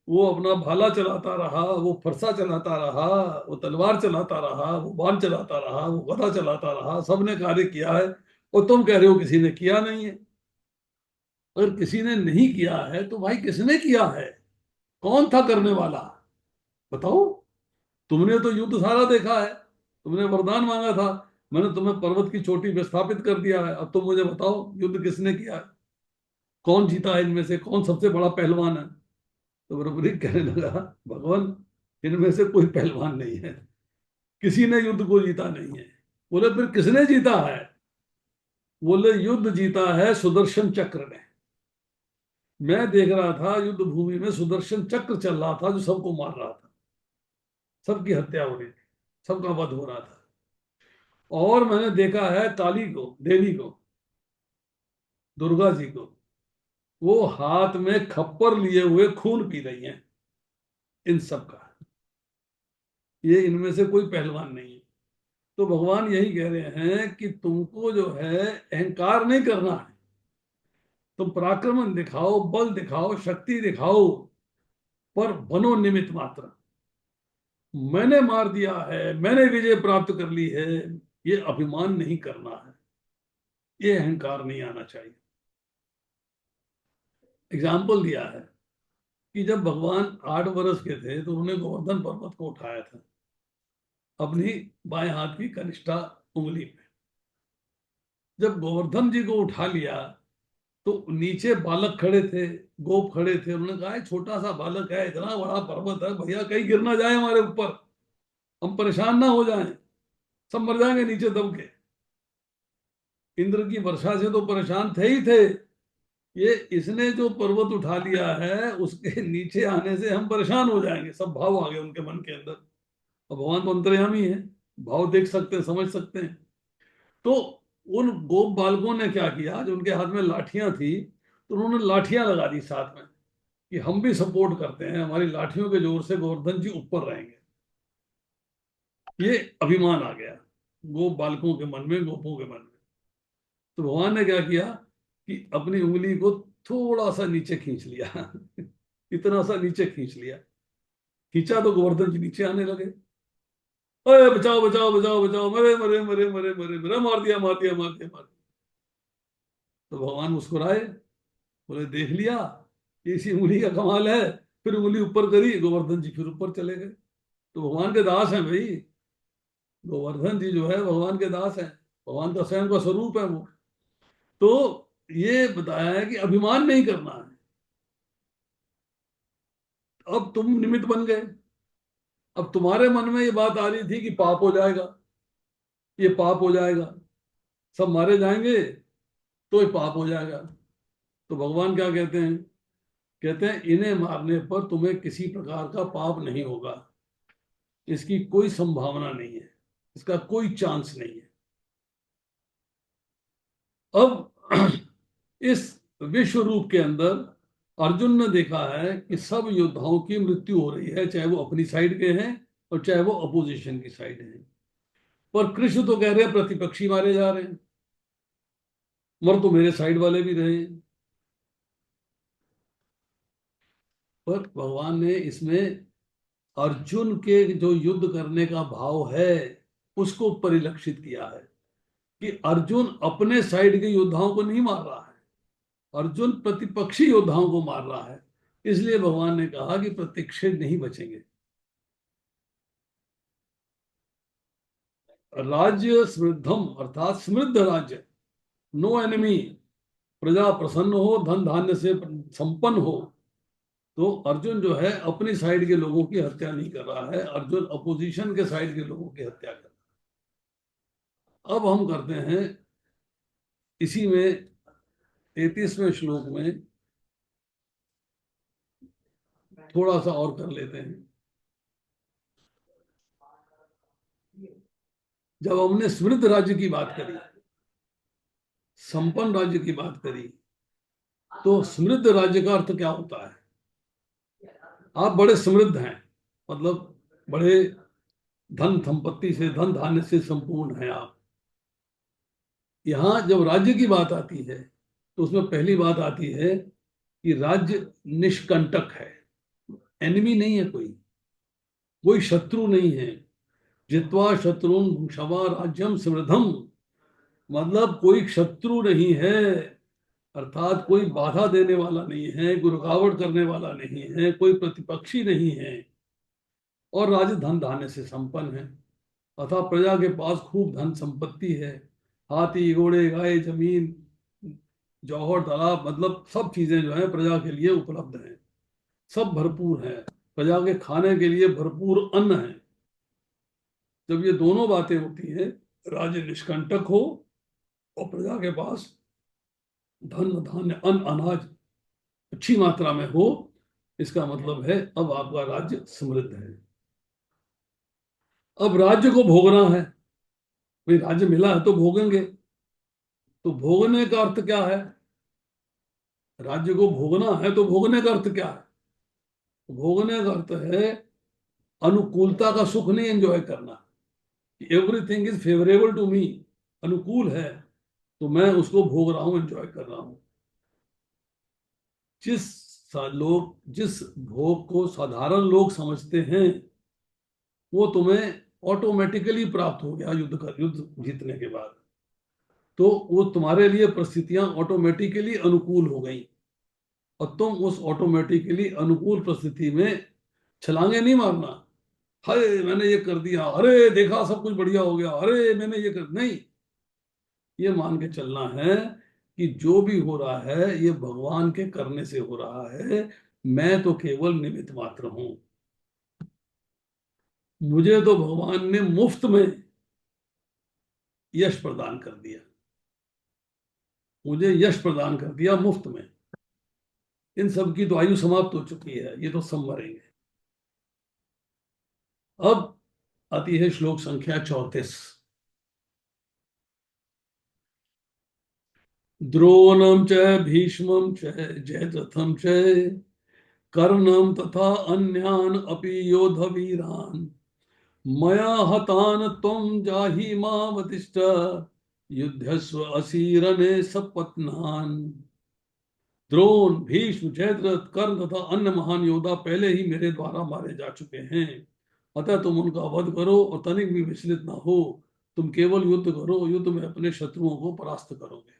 वो अपना भाला चलाता रहा, वो फरसा चलाता रहा, वो तलवार चलाता रहा, वो बाण चलाता रहा, वो गदा चलाता रहा, सबने कार्य किया है, और तुम कह रहे हो किसी ने किया नहीं है। अगर किसी ने नहीं किया है तो भाई किसने किया है? कौन था करने वाला? बताओ। तुमने तो युद्ध सारा देखा है, तुमने वरदान मांगा था, मैंने तुम्हें पर्वत की चोटी पे स्थापित कर दिया है, अब तुम मुझे बताओ युद्ध किसने किया है? कौन जीता है इनमें से? कौन सबसे बड़ा पहलवान है? तो बर्बरीक कहने लगा, भगवान इनमें से कोई पहलवान नहीं है, किसी ने युद्ध को जीता नहीं है। बोले फिर किसने जीता है? बोले युद्ध जीता है सुदर्शन चक्र ने। मैं देख रहा था युद्ध भूमि में सुदर्शन चक्र चल रहा था जो सबको मार रहा था, सबकी हत्या हो रही थी, सबका वध हो रहा था। और मैंने देखा है काली को, देवी को, दुर्गा जी को, वो हाथ में खप्पर लिए हुए खून पी रही हैं इन सब का। ये इनमें से कोई पहलवान नहीं है। तो भगवान यही कह रहे हैं कि तुमको जो है अहंकार नहीं करना है। तुम पराक्रमण दिखाओ, बल दिखाओ, शक्ति दिखाओ, पर बनो निमित्त मात्र। मैंने मार दिया है, मैंने विजय प्राप्त कर ली है, ये अभिमान नहीं करना है, ये अहंकार नहीं आना चाहिए। एग्जाम्पल दिया है कि जब भगवान 8 वर्ष के थे तो उन्होंने गोवर्धन पर्वत को उठाया था अपनी बाएं हाथ की कनिष्ठा उंगली पे। जब गोवर्धन जी को उठा लिया तो नीचे बालक खड़े थे, गोप खड़े थे। उन्होंने कहा छोटा सा बालक है, इतना बड़ा पर्वत है, भैया कहीं गिर ना जाए हमारे ऊपर, हम परेशान ना हो जाएं, सब मर जाएंगे नीचे दब के। इंद्र की वर्षा से तो परेशान थे ही थे, ये इसने जो पर्वत उठा लिया है उसके नीचे आने से हम परेशान हो जाएंगे। सब भाव आ गए उनके मन के अंदर। और भगवान तो अंतर्यामी है, भाव देख सकते हैं, समझ सकते हैं। तो उन गोप बालकों ने क्या किया, जो उनके हाथ में लाठियां थी, तो उन्होंने लाठियां लगा दी साथ में कि हम भी सपोर्ट करते हैं, हमारी लाठियों के जोर से गोवर्धन जी ऊपर रहेंगे। ये अभिमान आ गया गोप बालकों के मन में, गोपों के मन में। तो भगवान ने क्या किया कि अपनी उंगली को थोड़ा सा नीचे खींच लिया इतना सा नीचे खींच लिया। खींचा तो गोवर्धन जी नीचे आने लगे। अरे बचाओ बचाओ बचाओ बचाओ, मरे मरे मरे मरे मरे मरे, मार दिया मार दिया मार दिया मार दिया। तो भगवान मुस्कुराए, बोले देख लिया, ये इसी उंगली का कमाल है। फिर उंगली ऊपर करी, गोवर्धन जी फिर ऊपर चले गए। तो भगवान के दास हैं भाई, गोवर्धन जी जो है भगवान के दास हैं, भगवान का स्वयं का स्वरूप है वो। तो ये बताया है कि अभिमान नहीं करना है। अब तुम निमित्त बन गए। अब तुम्हारे मन में ये बात आ रही थी कि पाप हो जाएगा, ये पाप हो जाएगा, सब मारे जाएंगे तो ये पाप हो जाएगा। तो भगवान क्या कहते हैं? कहते हैं इन्हें मारने पर तुम्हें किसी प्रकार का पाप नहीं होगा, इसकी कोई संभावना नहीं है, इसका कोई चांस नहीं है। अब इस विश्व रूप के अंदर अर्जुन ने देखा है कि सब योद्धाओं की मृत्यु हो रही है, चाहे वो अपनी साइड के हैं और चाहे वो अपोजिशन की साइड हैं। पर कृष्ण तो कह रहे हैं प्रतिपक्षी मारे जा रहे हैं, मर तो मेरे साइड वाले भी रहे हैं। पर भगवान ने इसमें अर्जुन के जो युद्ध करने का भाव है उसको परिलक्षित किया है कि अर्जुन अपने साइड के योद्धाओं को नहीं मार रहा है, अर्जुन प्रतिपक्षी योद्धाओं को मार रहा है। इसलिए भगवान ने कहा कि प्रतिक्षेप नहीं बचेंगे। राज्य समृद्धम अर्थात समृद्ध राज्य, नो एनिमी, प्रजा प्रसन्न हो, धन धान्य से संपन्न हो, तो अर्जुन जो है अपनी साइड के लोगों की हत्या नहीं कर रहा है, अर्जुन अपोजिशन के साइड के लोगों की हत्या कर रहा है। अब हम करते हैं इसी में 33वें श्लोक में थोड़ा सा और कर लेते हैं। जब हमने समृद्ध राज्य की बात करी, संपन्न राज्य की बात करी, तो समृद्ध राज्य का अर्थ क्या होता है? आप बड़े समृद्ध हैं, मतलब बड़े धन संपत्ति से, धन धान्य से संपूर्ण हैं आप। यहां जब राज्य की बात आती है तो उसमें पहली बात आती है कि राज्य निष्कंटक है, एनिमी नहीं है, कोई शत्रु नहीं है। जित्वा शत्रुन भुक्षवा राज्यम समृद्धम, मतलब कोई शत्रु नहीं है, अर्थात कोई बाधा देने वाला नहीं है, कोई रुकावट करने वाला नहीं है, कोई प्रतिपक्षी नहीं है, और राज्य धन धान्य से संपन्न है। अतः प्रजा के पास खूब धन संपत्ति है, हाथी घोड़े गाय जमीन जौहर तालाब, मतलब सब चीजें जो है प्रजा के लिए उपलब्ध हैं, सब भरपूर है, प्रजा के खाने के लिए भरपूर अन्न है। जब ये दोनों बातें होती हैं, राज्य निष्कंटक हो और प्रजा के पास धन धान्य अन्न अनाज अच्छी मात्रा में हो, इसका मतलब है अब आपका राज्य समृद्ध है। अब राज्य को भोगना है, भाई राज्य मिला है तो भोगेंगे। तो भोगने का अर्थ क्या है? राज्य को भोगना है तो भोगने का अर्थ क्या है? भोगने का अर्थ है अनुकूलता का सुख नहीं एंजॉय करना, everything is favourable to me, अनुकूल है तो मैं उसको भोग रहा हूं, एंजॉय कर रहा हूं। जिस भोग को साधारण लोग समझते हैं वो तुम्हें ऑटोमेटिकली प्राप्त हो गया युद्ध जीतने के बाद, तो वो तुम्हारे लिए परिस्थितियां ऑटोमेटिकली अनुकूल हो गई, और तुम उस ऑटोमेटिकली अनुकूल परिस्थिति में छलांगे नहीं मारना, अरे मैंने ये कर दिया, अरे देखा सब कुछ बढ़िया हो गया, अरे मैंने ये कर, नहीं, ये मान के चलना है कि जो भी हो रहा है ये भगवान के करने से हो रहा है, मैं तो केवल निमित्त मात्र हूं। मुझे तो भगवान ने मुफ्त में यश प्रदान कर दिया, मुझे यश प्रदान कर दिया मुफ्त में। इन सब की तो आयु समाप्त हो चुकी है, ये तो सब मरेंगे। अब आती है श्लोक संख्या 34। द्रोणम च भीष्मं च जयद्रथं च कर्णं तथा अन्यान् अपि योधवीरान् मया हतान् त्वं जाहि मावतिष्ठ युद्धस्व असीरने सपत्नान्। द्रोण भीष्म जयद्रथ कर्ण तथा अन्य महान योद्धा पहले ही मेरे द्वारा मारे जा चुके हैं, अतः तुम उनका वध करो और तनिक भी विचलित ना हो, तुम केवल युद्ध करो, युद्ध में अपने शत्रुओं को परास्त करोगे।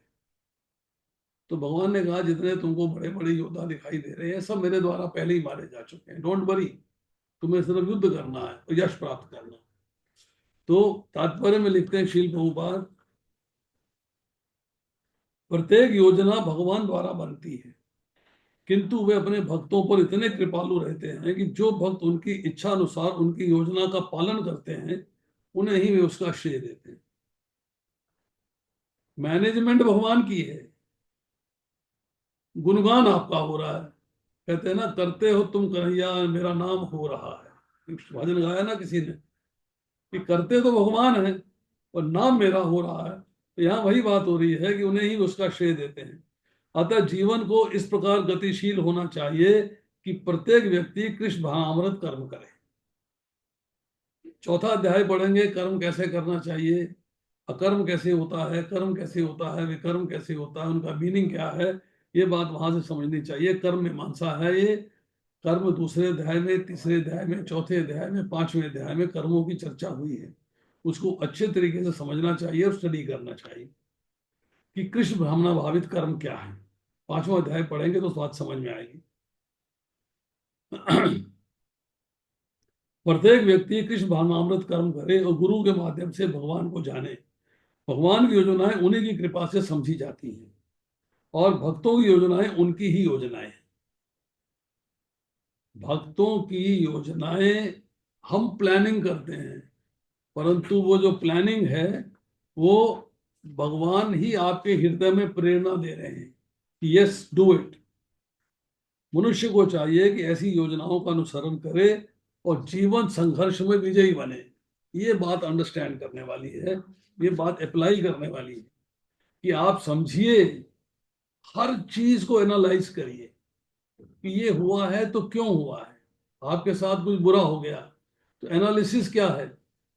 तो भगवान ने कहा जितने तुमको बड़े बड़े योद्धा दिखाई दे रहे हैं सब मेरे द्वारा पहले ही मारे जा चुके हैं, डोंट वरी, तुम्हें सिर्फ युद्ध करना है और यश प्राप्त करना है। तो तात्पर्य में लिखते हैं शील प्रभुपाद, प्रत्येक योजना भगवान द्वारा बनती है, किंतु वे अपने भक्तों पर इतने कृपालु रहते हैं कि जो भक्त उनकी इच्छा अनुसार उनकी योजना का पालन करते हैं उन्हें ही वे उसका श्रेय देते हैं। मैनेजमेंट भगवान की है, गुणगान आपका हो रहा है। कहते हैं ना, करते हो तुम कन्हैया मेरा नाम हो रहा है, भजन गाया ना किसी ने, कि करते तो भगवान है और नाम मेरा हो रहा है। तो यहाँ वही बात हो रही है कि उन्हें ही उसका श्रेय देते हैं। अतः जीवन को इस प्रकार गतिशील होना चाहिए कि प्रत्येक व्यक्ति कृष्ण भावनामृत कर्म करे। चौथा अध्याय पढ़ेंगे कर्म कैसे करना चाहिए, अकर्म कैसे होता है, कर्म कैसे होता है, विकर्म कैसे होता है, उनका मीनिंग क्या है। ये बात वहां से समझनी चाहिए। कर्म मीमांसा है ये। कर्म दूसरे अध्याय में, तीसरे अध्याय में, चौथे अध्याय में, पांचवें अध्याय में कर्मों की चर्चा हुई है। उसको अच्छे तरीके से समझना चाहिए और स्टडी करना चाहिए कि कृष्ण ब्राह्मणा भावित कर्म क्या है। पांचवा अध्याय पढ़ेंगे तो बात समझ में आएगी। प्रत्येक व्यक्ति कृष्ण भावनामृत कर्म करे और गुरु के माध्यम से भगवान को जाने। भगवान की योजनाएं उन्हीं की कृपा से समझी जाती हैं और भक्तों की योजनाएं उनकी ही योजनाएं हैं। भक्तों की योजनाएं हम प्लानिंग करते हैं, परंतु वो जो प्लानिंग है वो भगवान ही आपके हृदय में प्रेरणा दे रहे हैं कि यस डू इट। मनुष्य को चाहिए कि ऐसी योजनाओं का अनुसरण करे और जीवन संघर्ष में विजयी बने। ये बात अंडरस्टैंड करने वाली है, ये बात अप्लाई करने वाली है कि आप समझिए, हर चीज को एनालाइज करिए कि ये हुआ है तो क्यों हुआ है। आपके साथ कुछ बुरा हो गया तो एनालिसिस क्या है,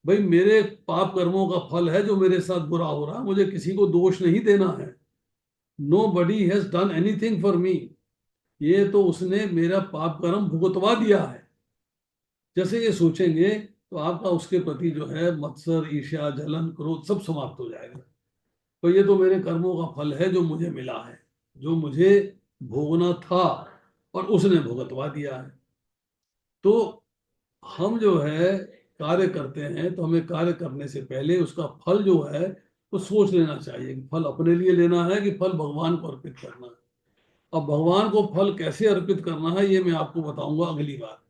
भाई मेरे पाप कर्मों का फल है जो मेरे साथ बुरा हो रहा है, मुझे किसी को दोष नहीं देना है। Nobody has done anything for me. ये तो उसने मेरा पाप कर्म भुगतवा दिया है। जैसे ये सोचेंगे तो आपका उसके प्रति जो है मत्सर, ईर्ष्या, जलन, क्रोध सब समाप्त हो जाएगा। तो ये तो मेरे कर्मों का फल है जो मुझे मिला है, जो मुझे भोगना था और उसने भुगतवा दिया है। तो हम जो है कार्य करते हैं तो हमें कार्य करने से पहले उसका फल जो है वो सोच लेना चाहिए कि फल अपने लिए लेना है कि फल भगवान को अर्पित करना है। अब भगवान को फल कैसे अर्पित करना है ये मैं आपको बताऊंगा अगली बार।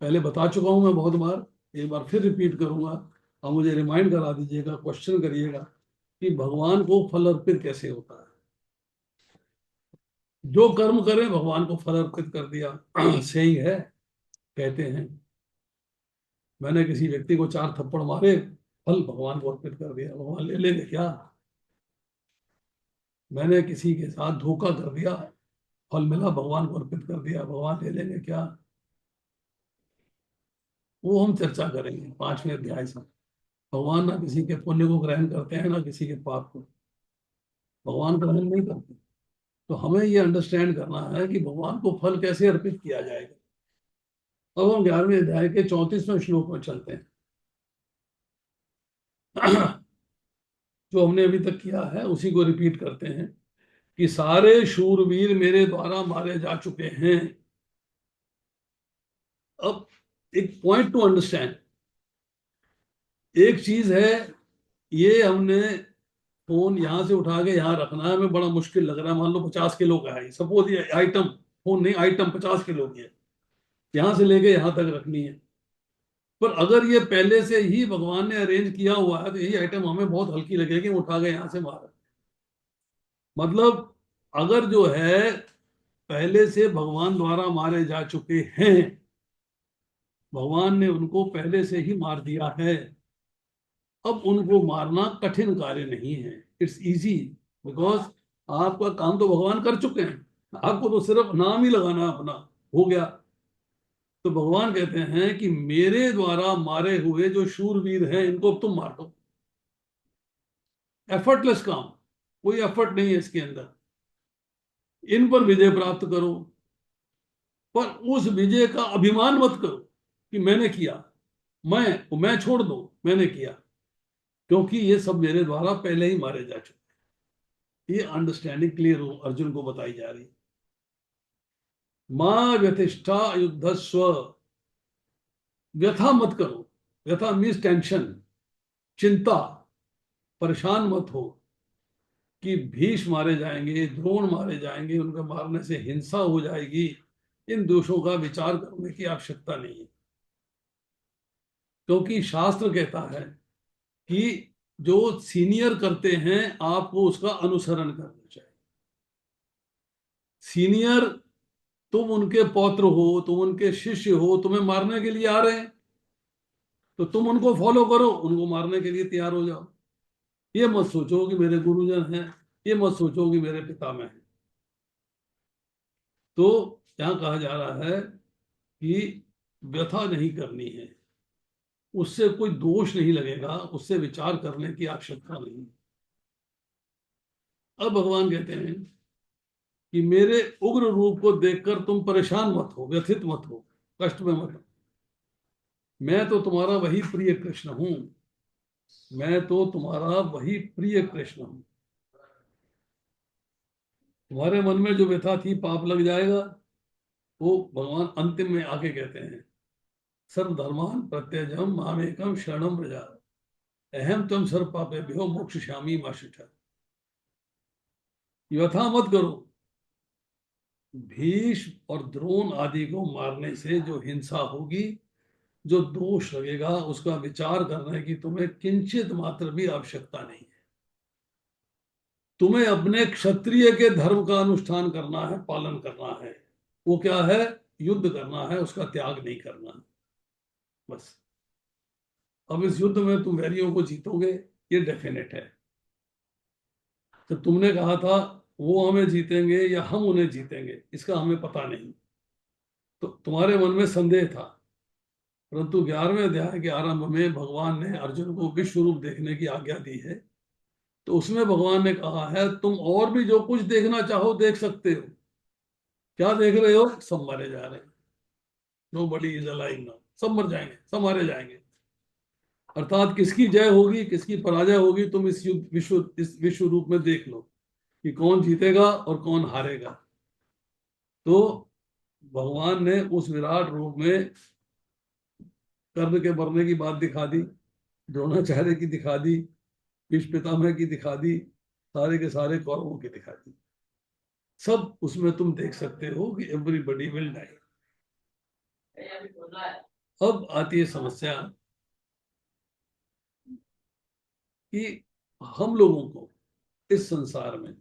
पहले बता चुका हूं मैं बहुत बार, एक बार फिर रिपीट करूंगा। आप मुझे रिमाइंड करा दीजिएगा, क्वेश्चन करिएगा कि भगवान को फल अर्पित कैसे होता है। जो कर्म करें भगवान को फल अर्पित कर दिया। सही है। कहते हैं मैंने किसी व्यक्ति को 4 थप्पड़ मारे, फल भगवान को अर्पित कर दिया, भगवान ले लेंगे क्या। मैंने किसी के साथ धोखा कर दिया, फल मिला, भगवान को अर्पित कर दिया, भगवान ले लेंगे क्या। वो हम चर्चा करेंगे 5वें अध्याय से। भगवान ना किसी के पुण्य को ग्रहण करते हैं ना किसी के पाप को, भगवान ग्रहण नहीं करते। तो हमें ये अंडरस्टैंड करना है कि भगवान को फल कैसे अर्पित किया जाएगा। अब हम 11वें अध्याय के 34वें श्लोक में चलते हैं। जो हमने अभी तक किया है उसी को रिपीट करते हैं कि सारे शूरवीर मेरे द्वारा मारे जा चुके हैं। अब एक पॉइंट टू अंडरस्टैंड, एक चीज है, ये हमने फोन यहां से उठा के यहां रखना है, हमें बड़ा मुश्किल लग रहा है। मान लो 50 किलो का है, सपोज ये आइटम, फोन नहीं आइटम 50 किलो की है, यहां से लेके यहां तक रखनी है। पर अगर ये पहले से ही भगवान ने अरेंज किया हुआ है तो यही आइटम हमें बहुत हल्की लगेगी, उठा के यहां से मारा। मतलब अगर जो है पहले से भगवान द्वारा मारे जा चुके हैं, भगवान ने उनको पहले से ही मार दिया है, अब उनको मारना कठिन कार्य नहीं है, इट्स इजी। बिकॉज आपका काम तो भगवान कर चुके हैं, आपको तो सिर्फ नाम ही लगाना है अपना, हो गया। तो भगवान कहते हैं कि मेरे द्वारा मारे हुए जो शूरवीर हैं इनको अब तुम मार दो। एफर्टलेस काम, कोई एफर्ट नहीं है इसके अंदर। इन पर विजय प्राप्त करो, पर उस विजय का अभिमान मत करो कि मैंने किया, मैं छोड़ दो, मैंने किया, क्योंकि ये सब मेरे द्वारा पहले ही मारे जा चुके। ये अंडरस्टैंडिंग क्लियर हो अर्जुन को बताई जा रही। मां व्यतिष्ठा युद्धस्व, व्यथा मत करो। व्यथा मीन्स टेंशन, चिंता, परेशान मत हो कि भीष्म मारे जाएंगे, द्रोण मारे जाएंगे, उनके मारने से हिंसा हो जाएगी। इन दोषों का विचार करने की आवश्यकता नहीं है, क्योंकि शास्त्र कहता है कि जो सीनियर करते हैं आपको उसका अनुसरण करना चाहिए। सीनियर, तुम उनके पौत्र हो, तुम उनके शिष्य हो, तुम्हें मारने के लिए आ रहे हैं तो तुम उनको फॉलो करो, उनको मारने के लिए तैयार हो जाओ। ये मत सोचो कि मेरे गुरुजन हैं, ये मत सोचो कि मेरे पिता में है। तो यहाँ कहा जा रहा है कि व्यथा नहीं करनी है। उससे कोई दोष नहीं लगेगा, उससे विचार करने की आवश्यकता नहीं। अब भगवान कहते हैं कि मेरे उग्र रूप को देखकर तुम परेशान मत हो, व्यथित मत हो, कष्ट में मत हो। मैं तो तुम्हारा वही प्रिय कृष्ण हूं, मैं तो तुम्हारा वही प्रिय कृष्ण हूं। तुम्हारे मन में जो व्यथा थी, पाप लग जाएगा, वो भगवान अंतिम में आके कहते हैं, सर्वधर्मान प्रत्यजम मामेकम शरणम व्रजा, अहम त्वं सर्व पापेभ्यो मोक्षयिष्यामि मा शुचः। व्यथा मत करो। भीष्म और द्रोण आदि को मारने से जो हिंसा होगी, जो दोष लगेगा, उसका विचार करने की तुम्हें किंचित मात्र भी आवश्यकता नहीं है। तुम्हें अपने क्षत्रिय के धर्म का अनुष्ठान करना है, पालन करना है। वो क्या है? युद्ध करना है, उसका त्याग नहीं करना है, बस। अब इस युद्ध में तुम वैरियों को जीतोगे, ये डेफिनेट है। तो तुमने कहा था वो हमें जीतेंगे या हम उन्हें जीतेंगे, इसका हमें पता नहीं, तो तुम्हारे मन में संदेह था। परंतु 11वें अध्याय के आरंभ में भगवान ने अर्जुन को विश्व रूप देखने की आज्ञा दी है। तो उसमें भगवान ने कहा है, तुम और भी जो कुछ देखना चाहो देख सकते हो। क्या देख रहे हो? सब मारे जा रहे हैं। Nobody is alive now, सब मर जाएंगे, सब मारे जाएंगे। अर्थात किसकी जय होगी, किसकी पराजय होगी, तुम इस विश्व रूप में देख लो कि कौन जीतेगा और कौन हारेगा। तो भगवान ने उस विराट रूप में कर्ण के मरने की बात दिखा दी, द्रोणाचार्य की दिखा दी, भीष्म पितामह की दिखा दी, सारे के सारे कौरवों की दिखा दी। सब उसमें तुम देख सकते हो कि एवरीबडी विल डाई। अब आती है समस्या कि हम लोगों को इस संसार में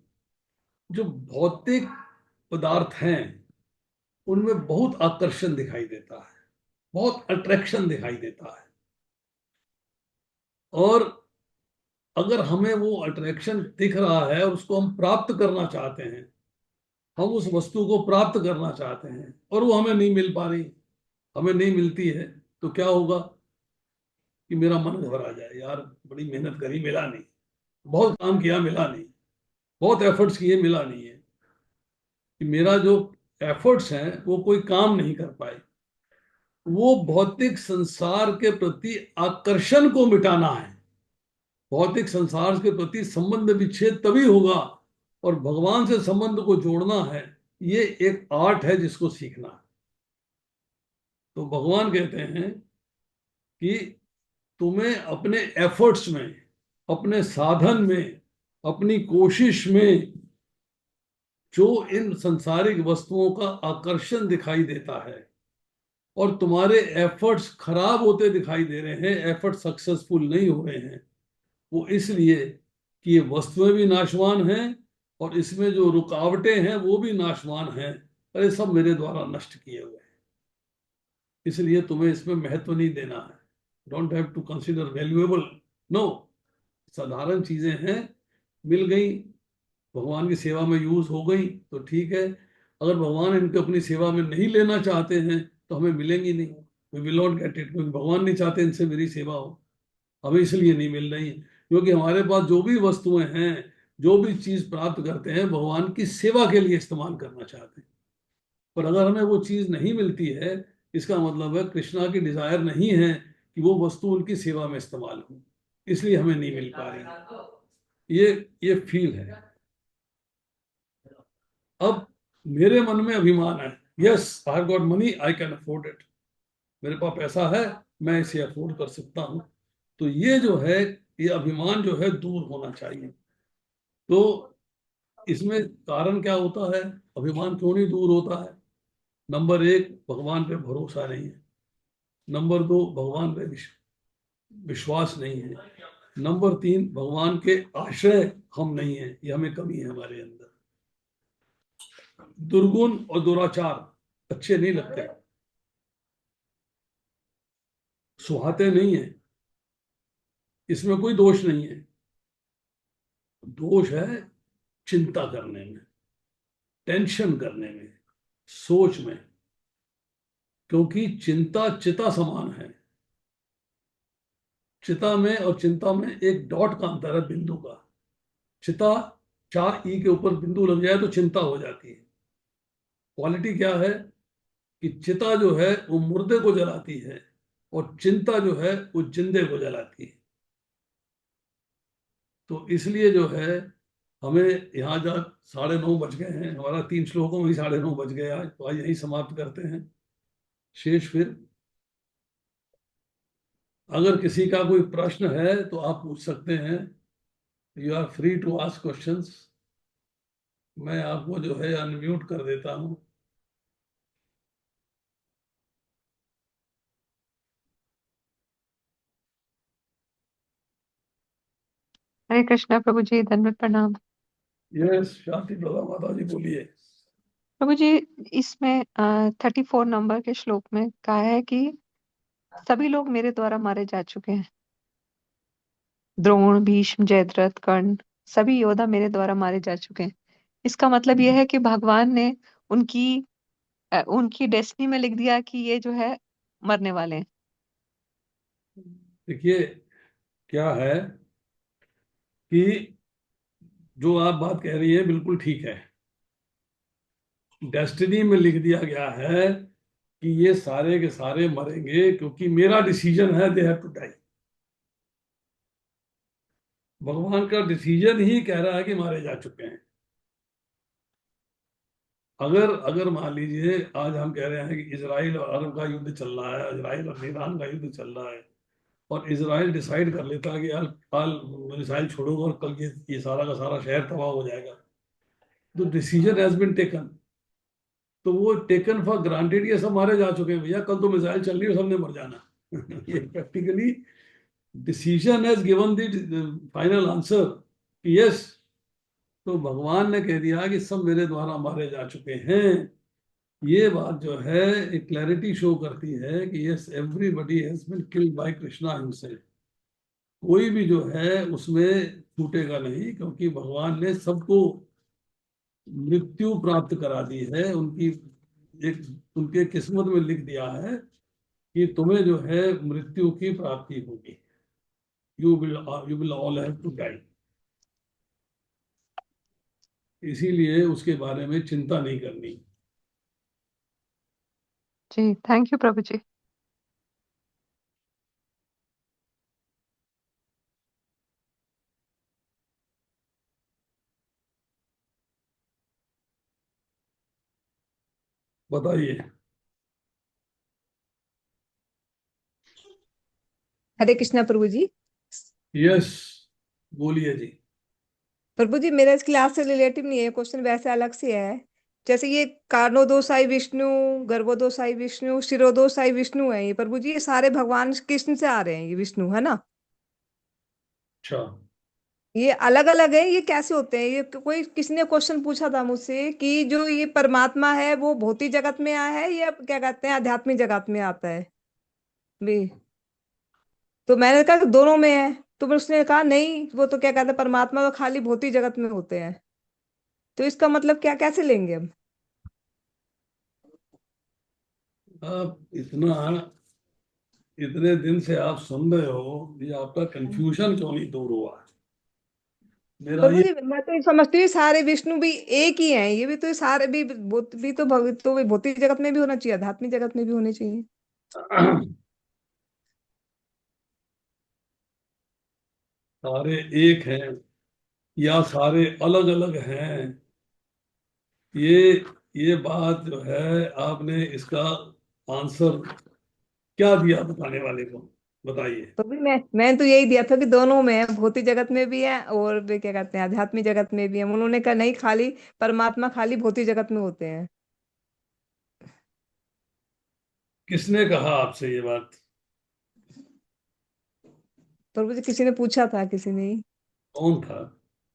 जो भौतिक पदार्थ हैं, उनमें बहुत आकर्षण दिखाई देता है, बहुत अट्रैक्शन दिखाई देता है। और अगर हमें वो अट्रैक्शन दिख रहा है और उसको हम प्राप्त करना चाहते हैं, हम उस वस्तु को प्राप्त करना चाहते हैं और वो हमें नहीं मिल पा रही, हमें नहीं मिलती है, तो क्या होगा कि मेरा मन घबरा जाए, यार बड़ी मेहनत करी, मिला नहीं, बहुत काम किया, मिला नहीं, बहुत एफर्ट्स किए, मिला नहीं है, कि मेरा जो एफर्ट्स हैं वो कोई काम नहीं कर पाए। वो भौतिक संसार के प्रति आकर्षण को मिटाना है। भौतिक संसार के प्रति संबंध विच्छेद तभी होगा, और भगवान से संबंध को जोड़ना है। ये एक आर्ट है जिसको सीखना है। तो भगवान कहते हैं कि तुम्हें अपने एफर्ट्स में, अपने साधन में, अपनी कोशिश में जो इन संसारिक वस्तुओं का आकर्षण दिखाई देता है और तुम्हारे एफर्ट्स खराब होते दिखाई दे रहे हैं, एफर्ट सक्सेसफुल नहीं हो रहे हैं, वो इसलिए कि ये वस्तुएं भी नाशवान हैं और इसमें जो रुकावटें हैं वो भी नाशवान हैं। अरे सब मेरे द्वारा नष्ट किए हुए हैं, इसलिए तुम्हें इसमें महत्व नहीं देना है। Don't have to consider valuable. No, साधारण चीजें हैं, मिल गई, भगवान की सेवा में यूज हो गई तो ठीक है। अगर भगवान इनको अपनी सेवा में नहीं लेना चाहते हैं तो हमें मिलेंगी नहीं, we will not get it, क्योंकि भगवान नहीं चाहते इनसे मेरी सेवा हो, हमें इसलिए नहीं मिल रही। क्योंकि हमारे पास जो भी वस्तुएं हैं, जो भी चीज प्राप्त करते हैं, भगवान की सेवा के लिए इस्तेमाल करना चाहते हैं। पर अगर हमें वो चीज नहीं मिलती है, इसका मतलब है कृष्णा की डिजायर नहीं है कि वो वस्तु उनकी सेवा में इस्तेमाल हो, इसलिए हमें नहीं मिल पा रही है। ये फील है। अब मेरे मन में अभिमान है, yes I got money, I can afford it, मेरे पास पैसा है, मैं इसे अफोर्ड कर सकता हूं। तो ये जो है, ये अभिमान जो है दूर होना चाहिए। तो इसमें कारण क्या होता है, अभिमान क्यों नहीं दूर होता है? नंबर एक, भगवान पे भरोसा नहीं है। नंबर दो, भगवान पे विश्वास नहीं है। नंबर तीन, भगवान के आश्रय हम नहीं है, ये हमें कमी है हमारे अंदर। दुर्गुण और दुराचार अच्छे नहीं लगते, सुहाते नहीं है, इसमें कोई दोष नहीं है। दोष है चिंता करने में, टेंशन करने में, सोच में। क्योंकि चिंता चिता समान है, चिता में और चिंता में एक डॉट का अंतर है, बिंदु का। चिता 4 ई के ऊपर बिंदु लग जाए तो चिंता हो जाती है। क्वालिटी क्या है कि चिता जो है वो मुर्दे को जलाती है, और चिंता जो है वो जिंदे को जलाती है। तो इसलिए जो है हमें यहाँ जा 9:30 बज गए हैं, हमारा 3 श्लोकों में ही 9:30 बज गए आज, तो आज यही समाप्त करते हैं। शेष फिर अगर किसी का कोई प्रश्न है तो आप पूछ सकते हैं। You are free to ask questions. मैं आपको जो है अनम्यूट कर देता हूँ।
हरे कृष्णा प्रभु जी, दंडवत प्रणाम।
यस, शांति प्रभा माता जी, बोलिए।
प्रभु जी, इसमें 34 नंबर के श्लोक में कहा है कि सभी लोग मेरे द्वारा मारे जा चुके हैं। द्रोण, भीष्म, जयद्रथ, कर्ण, सभी योद्धा मेरे द्वारा मारे जा चुके हैं। इसका मतलब यह है कि भगवान ने उनकी उनकी डेस्टिनी में लिख दिया कि ये जो है मरने वाले हैं।
देखिए क्या है कि जो आप बात कह रही है बिल्कुल ठीक है। डेस्टिनी में लिख दिया गया है कि ये सारे के सारे मरेंगे, क्योंकि मेरा डिसीजन है, दे हैव टू डाई। भगवान का डिसीजन ही कह रहा है कि मारे जा चुके हैं। अगर अगर मान लीजिए आज हम कह रहे हैं कि इजराइल और अरब का युद्ध चल रहा है, इजराइल और ईरान का युद्ध चल रहा है, और इजराइल डिसाइड कर लेता है कि यार कल मिसाइल छोड़ोगे और कल ये सारा का सारा शहर तबाह हो जाएगा, तो डिसीजन हैज बिन टेकन। तो वो टेकन फॉर ग्रांटेड, ये सब मारे जा चुके हैं भैया, कल तो मिसाइल चल रही है, सबने मर जाना। ये practically decision has given the final answer, yes. तो भगवान ने कह दिया कि सब मेरे द्वारा मारे जा चुके हैं। ये बात जो है एक क्लैरिटी शो करती है कि yes, everybody has been killed by Krishna himself. कोई भी जो है उसमें छूटेगा नहीं, क्योंकि भगवान ने सबको मृत्यु प्राप्त करा दी है। उनकी एक उनके किस्मत में लिख दिया है कि तुम्हें जो है मृत्यु की प्राप्ति होगी। You will all have to die. इसीलिए उसके बारे में चिंता नहीं करनी।
जी, थैंक यू प्रभु जी।
बताइए।
हरे कृष्णा प्रभु जी।
यस, बोलिए जी।
प्रभु जी, मेरा इस क्लास से रिलेटिव नहीं है, क्वेश्चन वैसे अलग से है। जैसे ये कारणोदोषाई विष्णु, गर्भोदोषाई विष्णु, शिरोदोषाई विष्णु है, ये प्रभु जी ये सारे भगवान कृष्ण से आ रहे हैं, ये विष्णु है ना।
अच्छा।
ये अलग अलग है, ये कैसे होते हैं? ये कोई किसी ने क्वेश्चन पूछा था मुझसे कि जो ये परमात्मा है वो भौतिक जगत में आया है या क्या कहते हैं आध्यात्मिक जगत में आता है भी। तो मैंने कहा कि दोनों में है। तो फिर उसने कहा नहीं, वो तो क्या कहते हैं परमात्मा तो खाली भौतिक जगत में होते हैं। तो इसका मतलब क्या, कैसे लेंगे हम?
आप इतने दिन से आप सुन रहे हो, ये आपका कंफ्यूजन क्यों नहीं दूर हुआ? मेरा
प्रभु
ये
जी, मैं तो ये समझती हूँ सारे विष्णु भी एक ही हैं, ये भी तो सारे भी भी तो तो भी भौतिक जगत में भी होना चाहिए, आध्यात्मिक जगत में भी होने चाहिए।
सारे एक हैं या सारे अलग अलग हैं, ये ये बात जो है, आपने इसका आंसर क्या दिया बताने वाले को? बताइए।
तो भी मैं तो यही दिया था कि दोनों में है, भौतिक जगत में भी है और भी क्या कहते हैं आध्यात्मिक जगत में भी है। उन्होंने कहा नहीं, खाली परमात्मा खाली भौतिक जगत में होते हैं।
किसने कहा आपसे ये बात?
तो मुझे किसी ने पूछा था, किसी ने ही।
कौन था?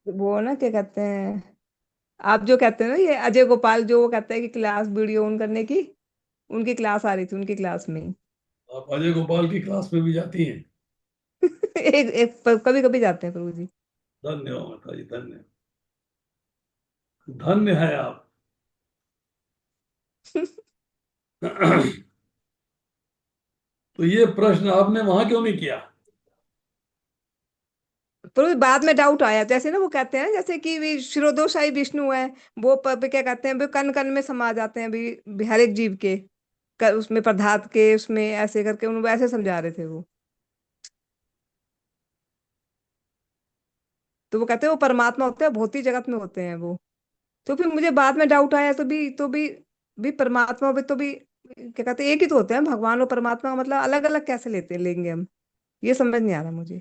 वो ना क्या कहते हैं, आप जो कहते हैं ना ये अजय गोपाल, जो वो कहते हैं कि क्लास वीडियो ऑन करने की, उनकी क्लास आ रही थी, उनकी क्लास में ही।
आप अजय गोपाल की क्लास में भी जाती हैं?
एक एक कभी कभी जाते हैं प्रभु जी।
धन्यवाद माता जी, धन्य। धन्य है आप। तो ये प्रश्न आपने वहां क्यों नहीं किया?
पर वो बाद में डाउट आया, जैसे ना वो कहते हैं जैसे कि भी शिरोदोषाई विष्णु है, वो क्या कहते हैं, भी कण कण में समा जाते हैं भी हर एक जीव के उसमें पदार्थ के, उसमें ऐसे करके उन ऐसे समझा रहे थे वो। तो वो कहते हैं वो परमात्मा होते हैं, भौतिक जगत में होते हैं वो। तो फिर मुझे बाद में डाउट आया, तो भी परमात्मा भी तो भी क्या कहते हैं एक ही तो होते हैं, भगवान और परमात्मा का मतलब अलग अलग कैसे लेंगे हम, ये समझ नहीं आ रहा मुझे।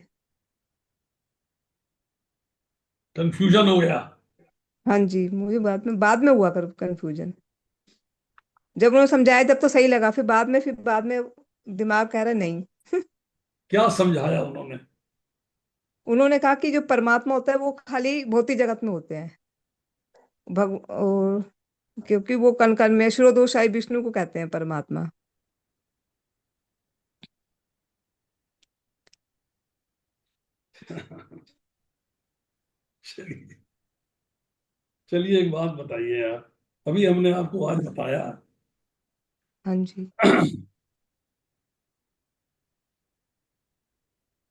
कंफ्यूजन हो गया।
हाँ जी, मुझे बाद में हुआ कर कंफ्यूजन। जब उन्होंने समझाया जब तो सही लगा, फिर बाद में दिमाग कह रहा नहीं।
क्या समझाया उन्होंने?
उन्होंने कहा कि जो परमात्मा होता है वो खाली भौतिक जगत में होते हैं, और क्योंकि वो कण कण में शिरोदोषाई विष्णु को कहते हैं परमात्मा।
चलिए, चलिए एक बात बताइए यार, अभी हमने आपको आज बताया
हाँ जी।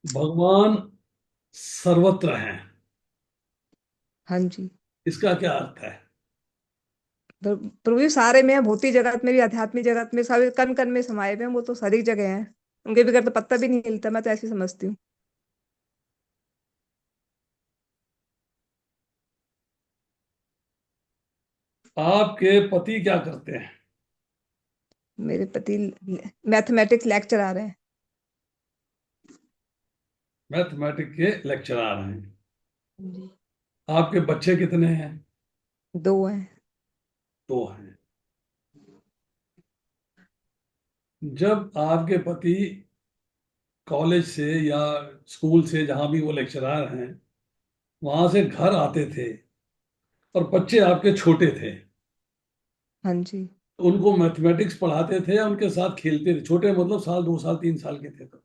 भगवान सर्वत्र हैं,
हाँ जी।
इसका क्या अर्थ है?
प्रभु जी सारे में है, भौतिक जगत में भी आध्यात्मिक जगत में, सभी कण कण में समाये हुए हैं, वो तो सारी जगह है। उनके बगैर तो पत्ता भी नहीं हिलता, मैं तो ऐसी समझती हूँ।
आपके पति क्या करते हैं?
मेरे पति मैथमेटिक्स लेक्चरर हैं।
मैथमेटिक के लेक्चरर हैं।
जी।
आपके बच्चे कितने हैं?
दो हैं।
दो हैं। जब आपके पति कॉलेज से या स्कूल से, जहां भी वो लेक्चरर हैं, वहां से घर आते थे और बच्चे आपके छोटे थे,
हाँ जी।
तो उनको मैथमेटिक्स पढ़ाते थे या उनके साथ खेलते थे? छोटे मतलब साल, 2 साल, 3 साल के थे तो?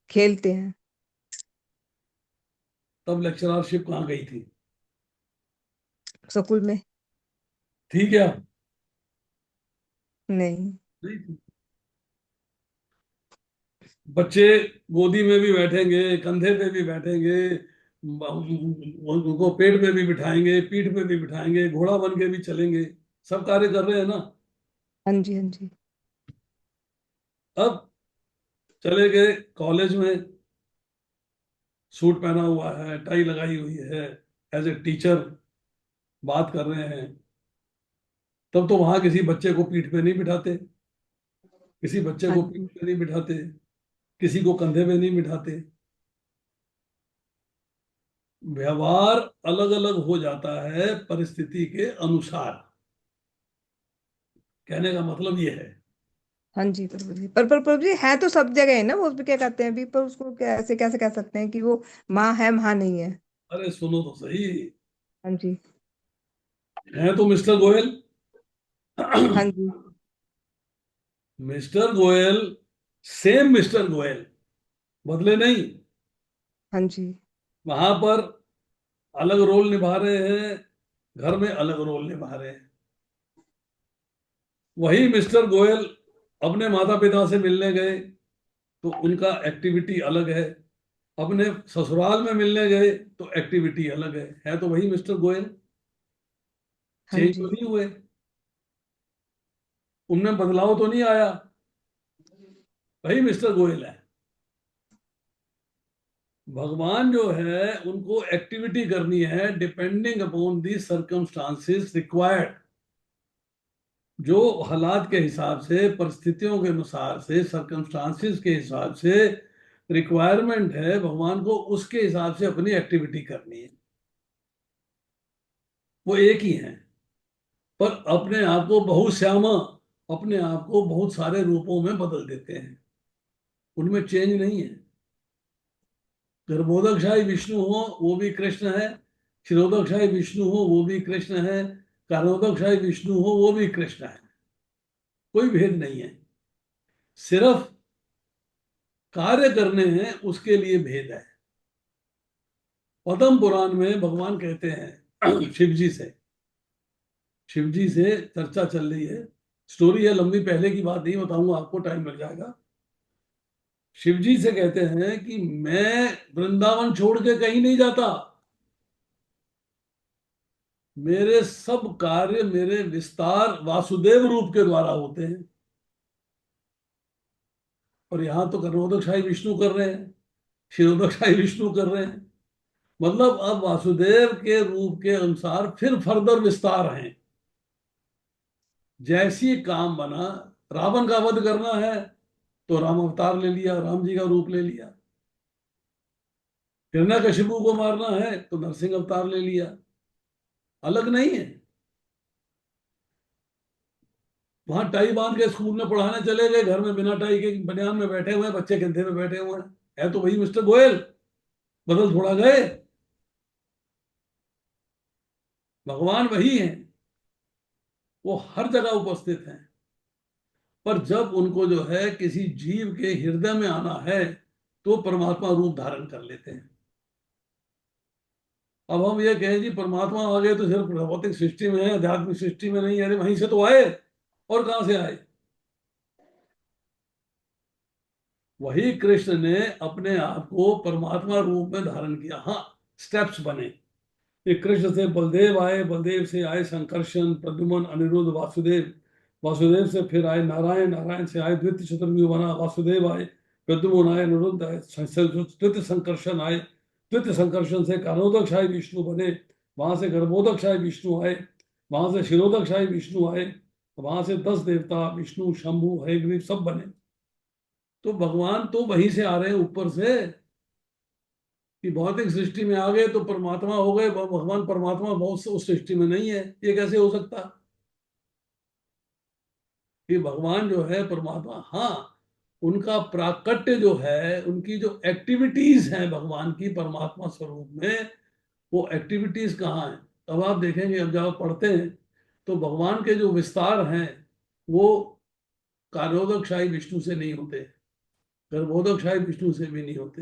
खेलते हैं।
तब लेक्चररशिप कहाँ गई थी?
स्कूल में।
थी क्या?
नहीं।
नहीं थी। बच्चे गोदी में भी बैठेंगे, कंधे पे भी बैठेंगे, उनको पेट पे भी बिठाएंगे, पीठ पे भी बिठाएंगे, घोड़ा बन के भी चलेंगे, सब कार्य कर रहे हैं ना।
हाँ जी। हाँ जी।
अब चले गए कॉलेज में, सूट पहना हुआ है, टाई लगाई हुई है, एज ए टीचर बात कर रहे हैं, तब तो वहां किसी बच्चे को पीठ पे नहीं बिठाते, किसी बच्चे
हाँ
को पीठ
जी।
पे नहीं बिठाते, किसी को कंधे पे नहीं बिठाते। व्यवहार अलग अलग हो जाता है परिस्थिति के अनुसार, कहने का मतलब ये है।
हाँ जी प्रभु जी, पर प्रभु जी है तो सब जगह है ना वो भी, क्या कहते हैं अभी, पर उसको कैसे कैसे कह सकते हैं कि वो माँ है माँ नहीं है।
अरे सुनो तो सही,
हाँ जी।
है तो मिस्टर गोयल।
हाँ जी।
Mister Goyal, same mister Goyal, बदले नहीं।
हाँ जी।
वहां पर अलग रोल निभा रहे हैं, घर में अलग रोल निभा रहे हैं। वही मिस्टर गोयल अपने माता पिता से मिलने गए तो उनका एक्टिविटी अलग है, अपने ससुराल में मिलने गए तो एक्टिविटी अलग है तो वही मिस्टर गोयल।
हाँ
चेंज तो
जी।
नहीं हुए, उनमें बदलाव तो नहीं आया, वही मिस्टर गोयल है। भगवान जो है उनको एक्टिविटी करनी है depending upon the circumstances required. जो हालात के हिसाब से, परिस्थितियों के अनुसार से, सर्कमस्टांसेस के हिसाब से रिक्वायरमेंट है, भगवान को उसके हिसाब से अपनी एक्टिविटी करनी है। वो एक ही है, पर अपने आप को बहुश्यामा, अपने आप को बहुत सारे रूपों में बदल देते हैं, उनमें चेंज नहीं है। गर्भोदकशाही विष्णु हो वो भी कृष्ण है, क्षीरोदकशाही विष्णु हो वो भी कृष्ण है, कारोदकशाही विष्णु हो वो भी कृष्ण है, कोई भेद नहीं है। सिर्फ कार्य करने हैं उसके लिए भेद है। पद्म पुराण में भगवान कहते हैं शिव जी से चर्चा चल रही है, स्टोरी है लंबी, पहले की बात नहीं बताऊंगा आपको, टाइम मिल जाएगा। शिव जी से कहते हैं कि मैं वृंदावन छोड़ के कहीं नहीं जाता, मेरे सब कार्य, मेरे विस्तार वासुदेव रूप के द्वारा होते हैं। और यहां तो कर्णोदकशाही विष्णु कर रहे हैं, क्षीरोदकशाही विष्णु कर रहे हैं। मतलब अब वासुदेव के रूप के अनुसार फिर फर्दर विस्तार हैं। जैसी काम बना, रावण का वध करना है तो राम अवतार ले लिया, राम जी का रूप ले लिया। हिरण्यकशिपु को मारना है तो नरसिंह अवतार ले लिया। अलग नहीं है। वहां टाई बांध के स्कूल में पढ़ाने चले गए, घर में बिना टाई के बनियान में बैठे हुए हैं, बच्चे कंधे में बैठे हुए हैं। है तो वही मिस्टर गोयल, बदल थोड़ा गए। भगवान वही हैं, वो हर जगह उपस्थित हैं। पर जब उनको जो है किसी जीव के हृदय में आना है तो परमात्मा रूप धारण कर लेते हैं। अब हम ये कहें जी परमात्मा आ गए तो सिर्फ भौतिक सृष्टि में है, आध्यात्मिक सृष्टि में नहीं है, अरे वहीं से तो आए। और कहां से आए? वही कृष्ण ने अपने आप को परमात्मा रूप में धारण किया। हाँ, स्टेप्स बने। ये कृष्ण से बलदेव आए, बलदेव से आए संकर्षण, प्रद्युम्न, अनिरुद्ध, वासुदेव। वासुदेव से फिर आए नारायण, नारायण से आए द्वितीय चतुर्व्यूह बना, वासुदेव आए, प्रद्युम्न आए, अनिरुद्ध आए, द्वितीय संकर्षण आए। द्वितीय संकर्षण से कालोदकशाही विष्णु बने, वहां से गर्भोदकशाही विष्णु आए, वहां से शिरोदकशाही विष्णु आए, वहां से 10 देवता विष्णु, शंभु, हयग्रीव सब बने। तो भगवान तो वहीं से आ रहे हैं ऊपर से। कि भौतिक सृष्टि में आ गए तो परमात्मा हो गए, भगवान परमात्मा बहुत उस सृष्टि में नहीं है, ये कैसे हो सकता? कि भगवान जो है परमात्मा, हाँ, उनका प्राकट्य जो है, उनकी जो एक्टिविटीज हैं भगवान की परमात्मा स्वरूप में, वो एक्टिविटीज कहाँ हैं? अब आप देखेंगे, अब जब आप पढ़ते हैं तो भगवान के जो विस्तार हैं वो कार्योदकशाही विष्णु से नहीं होते, गर्भोदकशाही विष्णु से भी नहीं होते,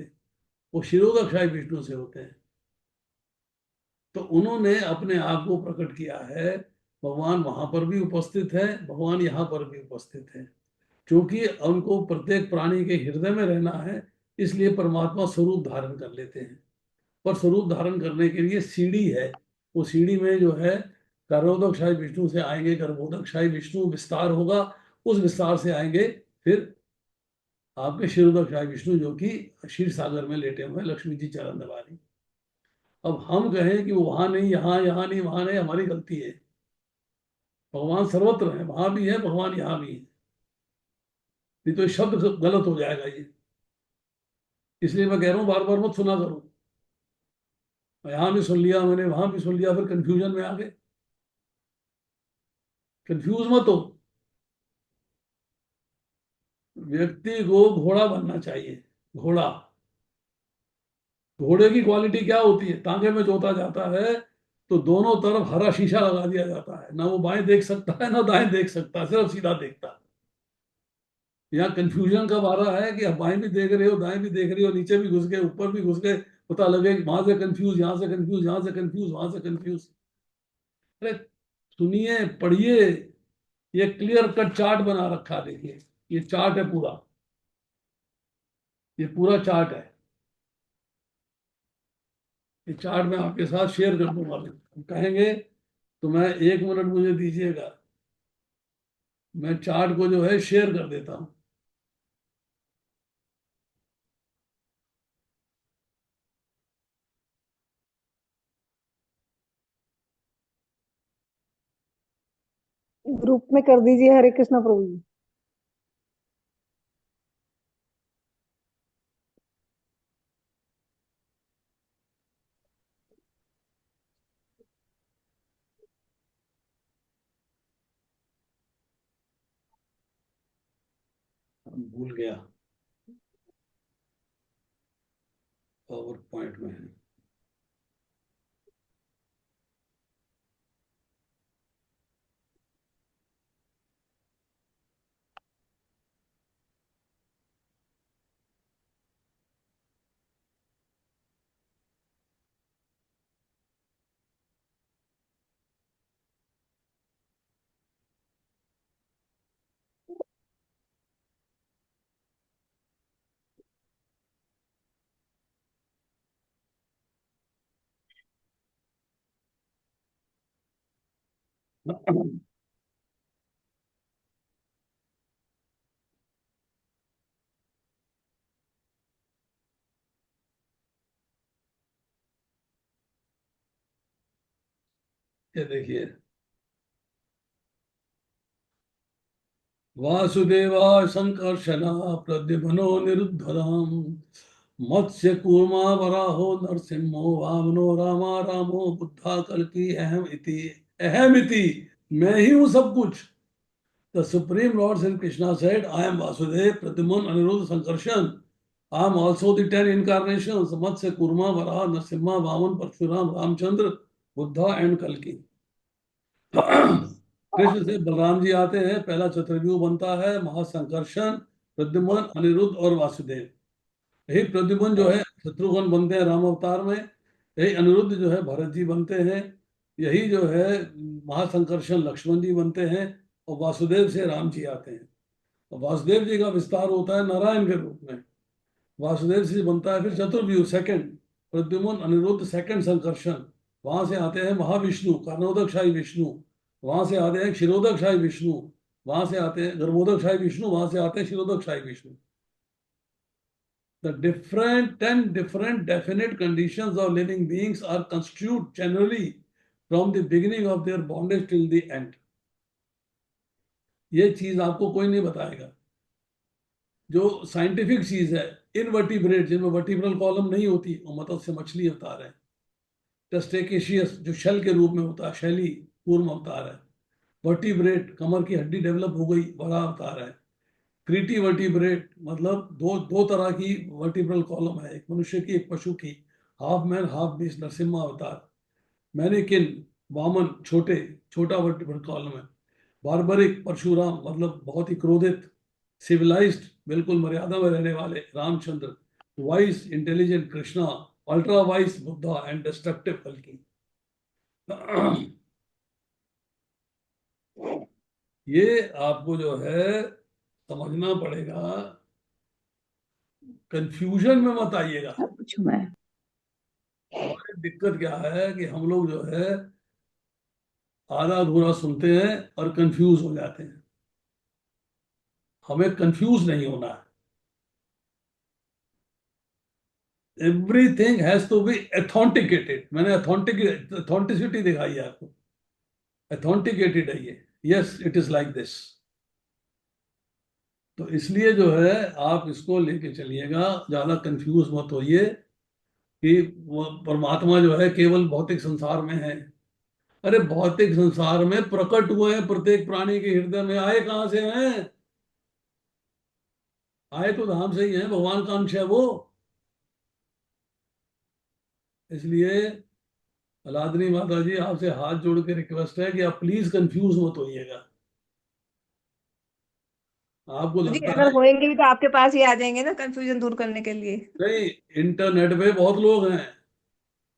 वो शिरोदकशाही विष्णु से होते हैं। तो उन्होंने अपने आप को प्रकट किया है। भगवान वहां पर भी उपस्थित है, भगवान यहाँ पर भी उपस्थित है। क्योंकि उनको प्रत्येक प्राणी के हृदय में रहना है, इसलिए परमात्मा स्वरूप धारण कर लेते हैं। पर स्वरूप धारण करने के लिए सीढ़ी है। वो सीढ़ी में जो है कर्णोदकशाही विष्णु से आएंगे, गर्भोदकशाही विष्णु विस्तार होगा, उस विस्तार से आएंगे फिर आपके क्षीरोदकशाही विष्णु, जो कि क्षीर सागर में लेटे हुए हैं, लक्ष्मी जी चरण दबारी। अब हम कहें कि वो वहां नहीं, यहाँ, यहाँ नहीं, वहां नहीं, हमारी गलती है। भगवान सर्वत्र है, वहां भी है भगवान, यहाँ भी है। नहीं तो ये शब्द गलत हो जाएगा ये। इसलिए मैं कह रहा हूँ बार बार मत सुना करो। यहाँ भी सुन लिया मैंने, वहां भी सुन लिया, फिर कंफ्यूजन में आ गए। कंफ्यूज मत हो। व्यक्ति को घोड़ा बनना चाहिए। घोड़ा, घोड़े की क्वालिटी क्या होती है? टांगे में जोता जाता है तो दोनों तरफ हरा शीशा लगा दिया जाता है, ना वो बाएं देख सकता है ना दाएं देख सकता है, सिर्फ सीधा देखता है। यहाँ कंफ्यूजन कब आ रहा है कि आप बाएं भी देख रहे हो, दाएं भी देख रहे हो, नीचे भी घुस गए, ऊपर भी घुस गए, पता लगे वहां से कंफ्यूज, यहाँ से कंफ्यूज, यहाँ से कंफ्यूज, वहां से कंफ्यूज। अरे सुनिए, पढ़िए, ये क्लियर कट चार्ट बना रखा है, देखिए ये चार्ट है पूरा, ये पूरा चार्ट है। ये चार्ट मैं आपके साथ शेयर कर दूंगा। कहेंगे तो मैं 1 मिनट मुझे दीजिएगा, मैं चार्ट को जो है शेयर कर देता हूँ।
ग्रुप में कर दीजिए। हरे कृष्णा प्रभु जी।
भूल गया, पावर पॉइंट में है। ये देखिए, वासुदेवा संकर्षणा प्रद्युम्नो निरुद्धराम, मत्स्य कूर्मा वराहो नरसिंहो वामनो रामा रामो बुद्धा कल्कि अहम इति, मैं ही हूं सब कुछ। The Supreme Lord Sri Krishna said, I am Vasudev, Pradyuman, Aniruddha, Sankarshan. I am also the 10 incarnations, Matsya, Kurma, Varaha, Narasimha, Vaman, Parshuram, Ramchandra, Buddha and Kalki. Krishna से बलराम जी आते हैं, पहला चतुर्व्यूह बनता है, महासंकर्षण, प्रद्युम्न, अनिरुद्ध और वासुदेव। यही प्रद्युम्न जो है शत्रुघ्न बनते हैं राम अवतार में, यही अनिरुद्ध जो है भरत जी बनते हैं, यही जो है महासंकर्षण लक्ष्मण जी बनते हैं, और वासुदेव से राम जी आते हैं। और वासुदेव जी का विस्तार होता है नारायण के रूप में। वासुदेव से बनता है फिर चतुर्व्यूह सेकंड, प्रद्युम्न अनिरुद्ध सेकंड संकर्षण, वहां से आते हैं महाविष्णु कर्णोदकशाही विष्णु, वहां से आते हैं क्षीरोदकशाही विष्णु, वहां से आते हैं गर्भोदकशाही विष्णु, वहां से आते हैं क्षीरोदकशाही Vishnu. The different 10 different definite conditions of living beings are constituted generally from the beginning of their bondage till the end. ये चीज आपको कोई नहीं बताएगा। जो साइंटिफिक चीज है, इनवर्टिब्रेट जिनमें वर्टिब्रल कॉलम नहीं होती, वो मत्स्य मछली अवतार है। टेस्टेकेशियस जो शेल के रूप में होता है, शैली कूर्म अवतार है। वर्टिब्रेट कमर की हड्डी डेवलप हो गई, बड़ा अवतार है। क्रीटी वर्टिब्रेट मतलब दो दो तरह की वर्टिब्रल कॉलम है, एक मनुष्य की एक पशु की, half man half beast Narasimha अवतार। मैनिकिन वामन छोटा वर्टिब्रल कॉलम है। बार्बरिक परशुराम मतलब बहुत ही क्रोधित। सिविलाइज्ड बिल्कुल मर्यादा में रहने वाले Ramchandra. Vice intelligent Krishna. Ultra vice Buddha and destructive कल्कि। ये आपको जो है समझना पड़ेगा, कंफ्यूजन में मत आइएगा।
पूछू मैं।
हमारी दिक्कत क्या है कि हम लोग जो है आधा अधूरा सुनते हैं और कंफ्यूज हो जाते हैं। हमें कंफ्यूज नहीं होना है। Everything has to be authenticated. मैंने ऑथेंटिसिटी दिखाई है आपको, ऑथेंटिकेटेड है ये। Yes it is like this. तो इसलिए जो है आप इसको लेके चलिएगा, ज्यादा कंफ्यूज मत होइए कि वो परमात्मा जो है केवल भौतिक संसार में है। अरे भौतिक संसार में प्रकट हुए हैं, प्रत्येक प्राणी के हृदय में। आए कहां से हैं? आए तो धाम से ही हैं, भगवान का अंश है वो। इसलिए अलादनी माता जी आपसे हाथ जोड़ के रिक्वेस्ट है कि आप प्लीज कंफ्यूज मत होइएगा। आपको
जी
लगता
अगर
है
होएंगे भी तो आपके पास ही आ जाएंगे ना कंफ्यूजन दूर करने के लिए।
नहीं, इंटरनेट पे बहुत लोग हैं,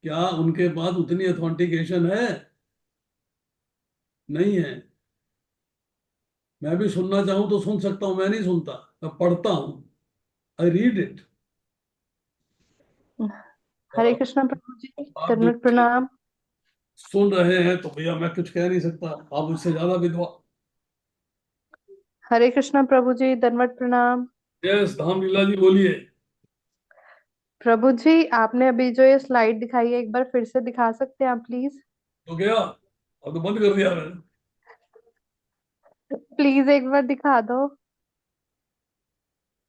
क्या उनके पास उतनी अथेंटिकेशन है? नहीं है। मैं भी सुनना चाहूं तो सुन सकता हूं, मैं नहीं सुनता, मैं पढ़ता हूं। I read it.
Hare Krishna प्रभु जी,
आप जो
दंडवत प्रणाम।
सुन रहे हैं तो भैया मैं कुछ कह नहीं सकता, आप उससे ज्यादा विद्वान।
हरे कृष्णा प्रभु जी, दंडवत प्रणाम।
यस धाम लीला जी बोलिए।
प्रभु जी, आपने अभी जो ये स्लाइड दिखाई है, एक बार फिर से दिखा सकते हैं आप प्लीज?
तो गया, अब तो बंद कर दिया मैंने।
प्लीज एक बार दिखा दो।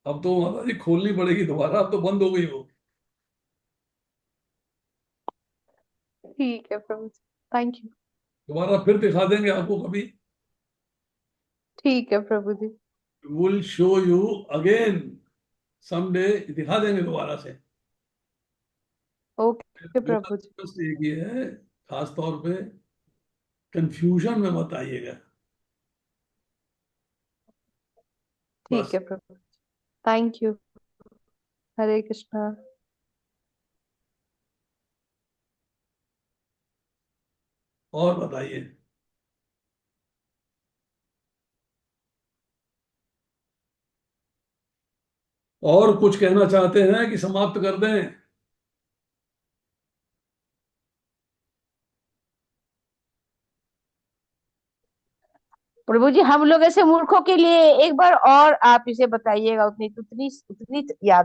अब तो माता जी खोलनी पड़ेगी दोबारा, अब तो बंद हो गई वो।
ठीक है प्रभु जी, थैंक यू।
दोबारा फिर दिखा देंगे आपको कभी।
ठीक है प्रभु जी।
Will show you again someday, दिखा देंगे दोबारा से।
ओके
मेरा
प्रभु जी।
बस एक ही है, खास तौर पे कंफ्यूजन में मत आइएगा
ठीक
बस।
है प्रभु, थैंक यू। हरे कृष्णा।
और बताइए। और कुछ कहना चाहते हैं कि समाप्त कर दें?
प्रभु जी हम लोग ऐसे मूर्खों के लिए एक बार और आप इसे बताइएगा, उतनी उतनी उतनी याद